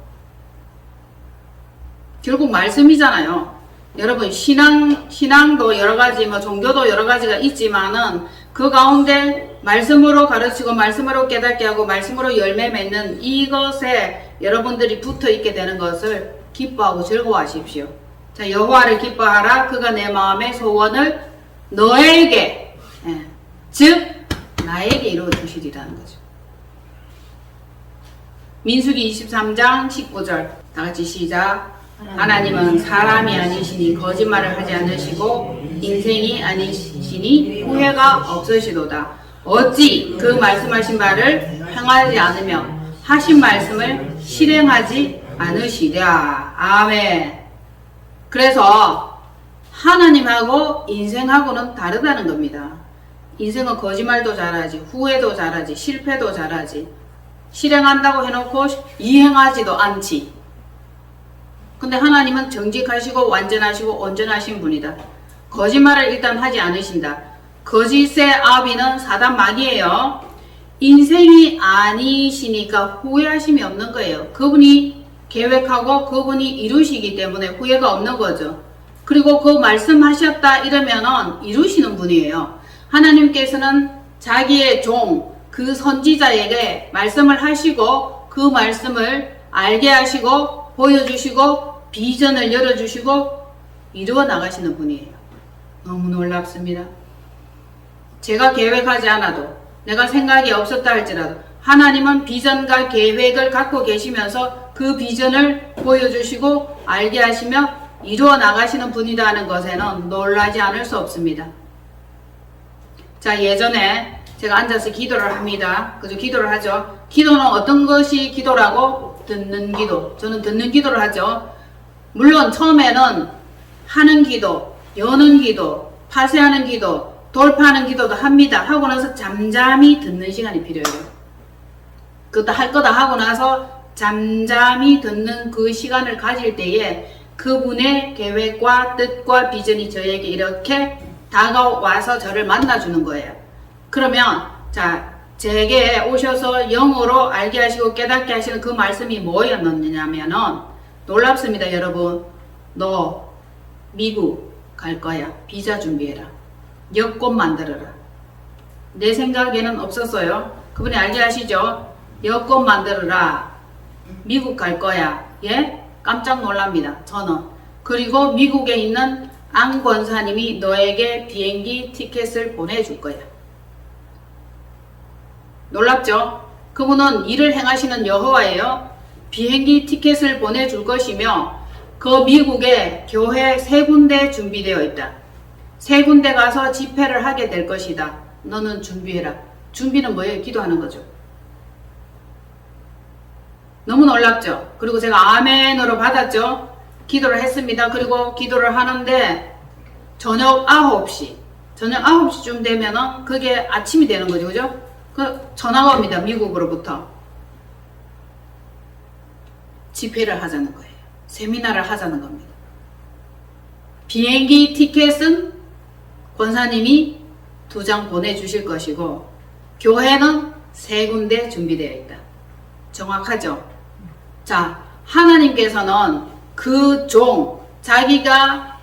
결국 말씀이잖아요. 여러분 신앙도 여러가지 종교도 여러가지가 있지만은 그 가운데 말씀으로 가르치고 말씀으로 깨닫게 하고 말씀으로 열매 맺는 이것에 여러분들이 붙어 있게 되는 것을 기뻐하고 즐거워하십시오. 자, 여호와를 기뻐하라. 그가 내 마음의 소원을 너에게 즉 나에게 이루어 주시리라는 거죠. 민수기 23장 19절 다같이 시작. 하나님은 사람이 아니시니 거짓말을 하지 않으시고 인생이 아니시니 후회가 없으시도다. 어찌 그 말씀하신 바를 행하지 않으며 하신 말씀을 실행하지 않으시랴. 아멘. 그래서 하나님하고 인생하고는 다르다는 겁니다. 인생은 거짓말도 잘하지, 후회도 잘하지, 실패도 잘하지, 실행한다고 해놓고 이행하지도 않지. 근데 하나님은 정직하시고 완전하시고 온전하신 분이다. 거짓말을 일단 하지 않으신다. 거짓의 아비는 사단 마귀예요. 인생이 아니시니까 후회하심이 없는 거예요. 그분이 계획하고 그분이 이루시기 때문에 후회가 없는 거죠. 그리고 그 말씀하셨다 이러면은 이루시는 분이에요. 하나님께서는 자기의 종, 그 선지자에게 말씀을 하시고 그 말씀을 알게 하시고 보여주시고 비전을 열어주시고 이루어 나가시는 분이에요. 너무 놀랍습니다. 제가 계획하지 않아도 내가 생각이 없었다 할지라도 하나님은 비전과 계획을 갖고 계시면서 그 비전을 보여주시고 알게 하시며 이루어 나가시는 분이라는 것에는 놀라지 않을 수 없습니다. 자, 예전에 제가 앉아서 기도를 합니다. 그죠? 기도를 하죠. 기도는 어떤 것이 기도라고? 듣는 기도. 저는 듣는 기도를 하죠. 물론 처음에는 하는 기도, 여는 기도, 파쇄하는 기도, 돌파하는 기도도 합니다. 하고 나서 잠잠히 듣는 시간이 필요해요. 그것도 할 거다 하고 나서 잠잠히 듣는 그 시간을 가질 때에 그분의 계획과 뜻과 비전이 저에게 이렇게 다가와서 저를 만나주는 거예요. 그러면 자, 제게 오셔서 영으로 알게 하시고 깨닫게 하시는 그 말씀이 뭐였느냐면은 놀랍습니다. 여러분, 너 미국 갈 거야. 비자 준비해라. 여권 만들어라. 내 생각에는 없었어요. 그분이 알게 하시죠. 여권 만들어라. 미국 갈 거야. 예? 깜짝 놀랍니다. 저는. 그리고 미국에 있는 안 권사님이 너에게 비행기 티켓을 보내줄 거야. 놀랍죠? 그분은 일을 행하시는 여호와예요. 비행기 티켓을 보내줄 것이며 그 미국에 교회 3군데 준비되어 있다. 3군데 가서 집회를 하게 될 것이다. 너는 준비해라. 준비는 뭐예요? 기도하는 거죠. 너무 놀랍죠? 그리고 제가 아멘으로 받았죠? 기도를 했습니다. 그리고 기도를 하는데 저녁 9시쯤 되면은 그게 아침이 되는 거죠. 그죠? 그 전화가 옵니다. 미국으로부터. 집회를 하자는 거예요. 세미나를 하자는 겁니다. 비행기 티켓은 권사님이 2장 보내주실 것이고 교회는 3군데 준비되어 있다. 정확하죠? 자, 하나님께서는 그 자기가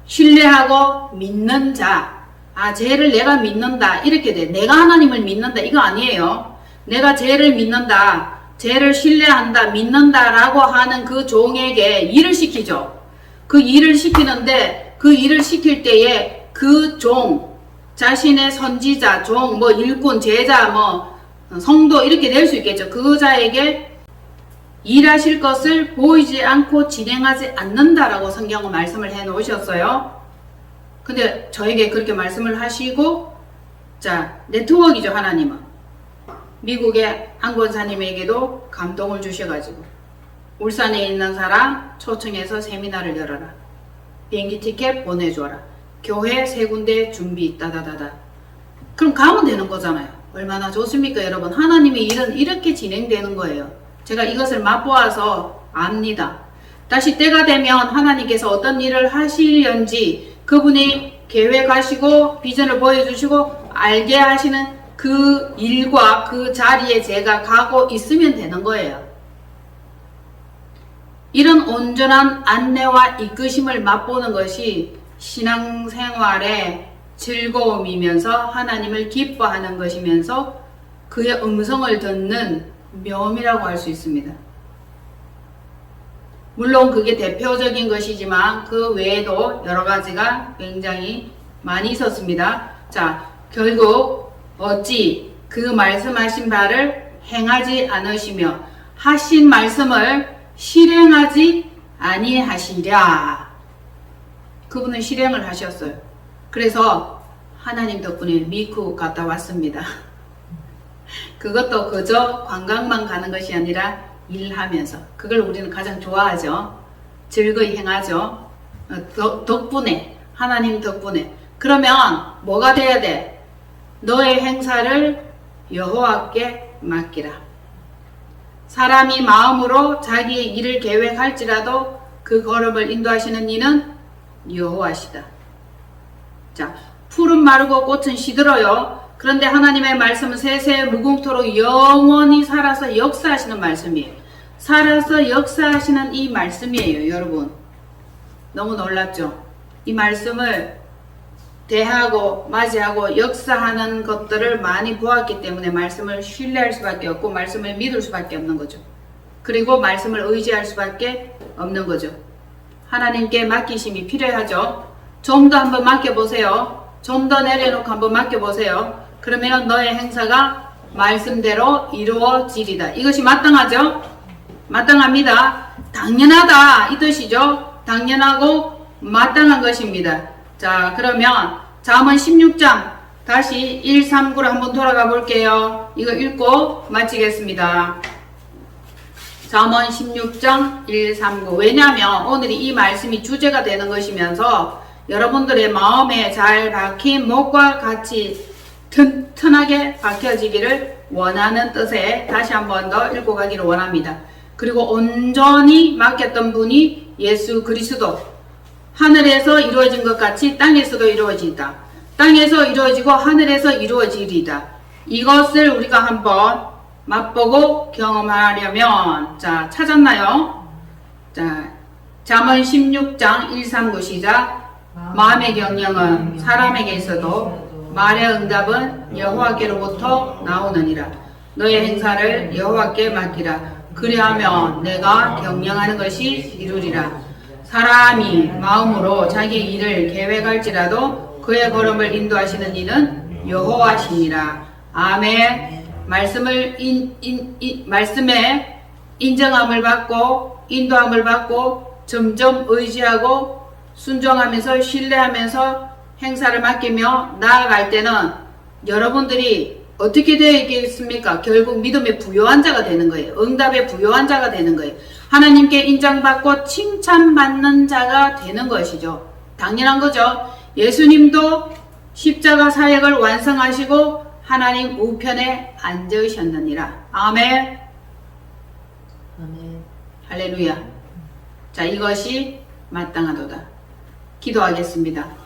신뢰하고 믿는 쟤를 내가 믿는다. 이렇게 돼. 내가 하나님을 믿는다. 이거 아니에요. 내가 쟤를 믿는다. 쟤를 신뢰한다. 믿는다라고 하는 그 종에게 일을 시키죠. 그 일을 시키는데 그 일을 시킬 때에 그 자신의 선지자, 일꾼, 제자, 성도 이렇게 될 수 있겠죠. 그 자에게 일하실 것을 보이지 않고 진행하지 않는다라고 성경은 말씀을 해 놓으셨어요. 근데 저에게 그렇게 말씀을 하시고, 네트워크이죠, 하나님은. 미국의 안권사님에게도 감동을 주셔가지고, 울산에 있는 사람 초청해서 세미나를 열어라. 비행기 티켓 보내줘라. 교회 3군데 준비, 따다다다. 그럼 가면 되는 거잖아요. 얼마나 좋습니까, 여러분? 하나님의 일은 이렇게 진행되는 거예요. 제가 이것을 맛보아서 압니다. 다시 때가 되면 하나님께서 어떤 일을 하시려는지 그분이 계획하시고 비전을 보여주시고 알게 하시는 그 일과 그 자리에 제가 가고 있으면 되는 거예요. 이런 온전한 안내와 이끄심을 맛보는 것이 신앙생활의 즐거움이면서 하나님을 기뻐하는 것이면서 그의 음성을 듣는 묘미라고 할 수 있습니다. 물론 그게 대표적인 것이지만 그 외에도 여러 가지가 굉장히 많이 있었습니다. 결국 어찌 그 말씀하신 바를 행하지 않으시며 하신 말씀을 실행하지 아니하시랴. 그분은 실행을 하셨어요. 그래서 하나님 덕분에 미국 갔다 왔습니다. 그것도 그저 관광만 가는 것이 아니라 일하면서, 그걸 우리는 가장 좋아하죠. 즐거이 행하죠. 덕분에, 하나님 덕분에. 그러면 뭐가 돼야 돼? 너의 행사를 여호와께 맡기라. 사람이 마음으로 자기의 일을 계획할지라도 그 걸음을 인도하시는 이는 여호와시다. 풀은 마르고 꽃은 시들어요. 그런데 하나님의 말씀은 세세 무궁토록 영원히 살아서 역사하시는 말씀이에요. 살아서 역사하시는 이 말씀이에요, 여러분. 너무 놀랍죠? 이 말씀을 대하고 맞이하고 역사하는 것들을 많이 보았기 때문에 말씀을 신뢰할 수밖에 없고 말씀을 믿을 수밖에 없는 거죠. 그리고 말씀을 의지할 수밖에 없는 거죠. 하나님께 맡기심이 필요하죠. 좀 더 한번 맡겨보세요. 좀 더 내려놓고 한번 맡겨보세요. 그러면 너의 행사가 말씀대로 이루어지리다. 이것이 마땅하죠? 마땅합니다. 당연하다 이 뜻이죠. 당연하고 마땅한 것입니다. 그러면 잠언 16장 다시 1, 3, 9로 한번 돌아가 볼게요. 이거 읽고 마치겠습니다. 잠언 16장 1, 3, 9. 왜냐하면 오늘이 이 말씀이 주제가 되는 것이면서 여러분들의 마음에 잘 박힌 목과 같이 튼튼하게 박혀지기를 원하는 뜻에 다시 한 번 더 읽고 가기를 원합니다. 그리고 온전히 맡겼던 분이 예수 그리스도. 하늘에서 이루어진 것 같이 땅에서도 이루어진다. 땅에서 이루어지고 하늘에서 이루어지리다. 이것을 우리가 한번 맛보고 경험하려면 찾았나요? 잠언 16장 1, 3, 9 시작. 마음의 경영은 사람에게 있어도 말의 응답은 여호와께로부터 나오느니라. 너의 행사를 여호와께 맡기라. 그리하면 내가 경영하는 것이 이루리라. 사람이 마음으로 자기 일을 계획할지라도 그의 걸음을 인도하시는 이는 여호와시니라. 아멘. 말씀에 인정함을 받고 인도함을 받고 점점 의지하고 순종하면서 신뢰하면서 행사를 맡기며 나아갈 때는 여러분들이 어떻게 되어 있겠습니까? 결국 믿음의 부요한 자가 되는 거예요. 응답의 부요한 자가 되는 거예요. 하나님께 인정받고 칭찬받는 자가 되는 것이죠. 당연한 거죠. 예수님도 십자가 사역을 완성하시고 하나님 우편에 앉으셨느니라. 아멘.
아멘.
할렐루야. 자, 이것이 마땅하도다. 기도하겠습니다.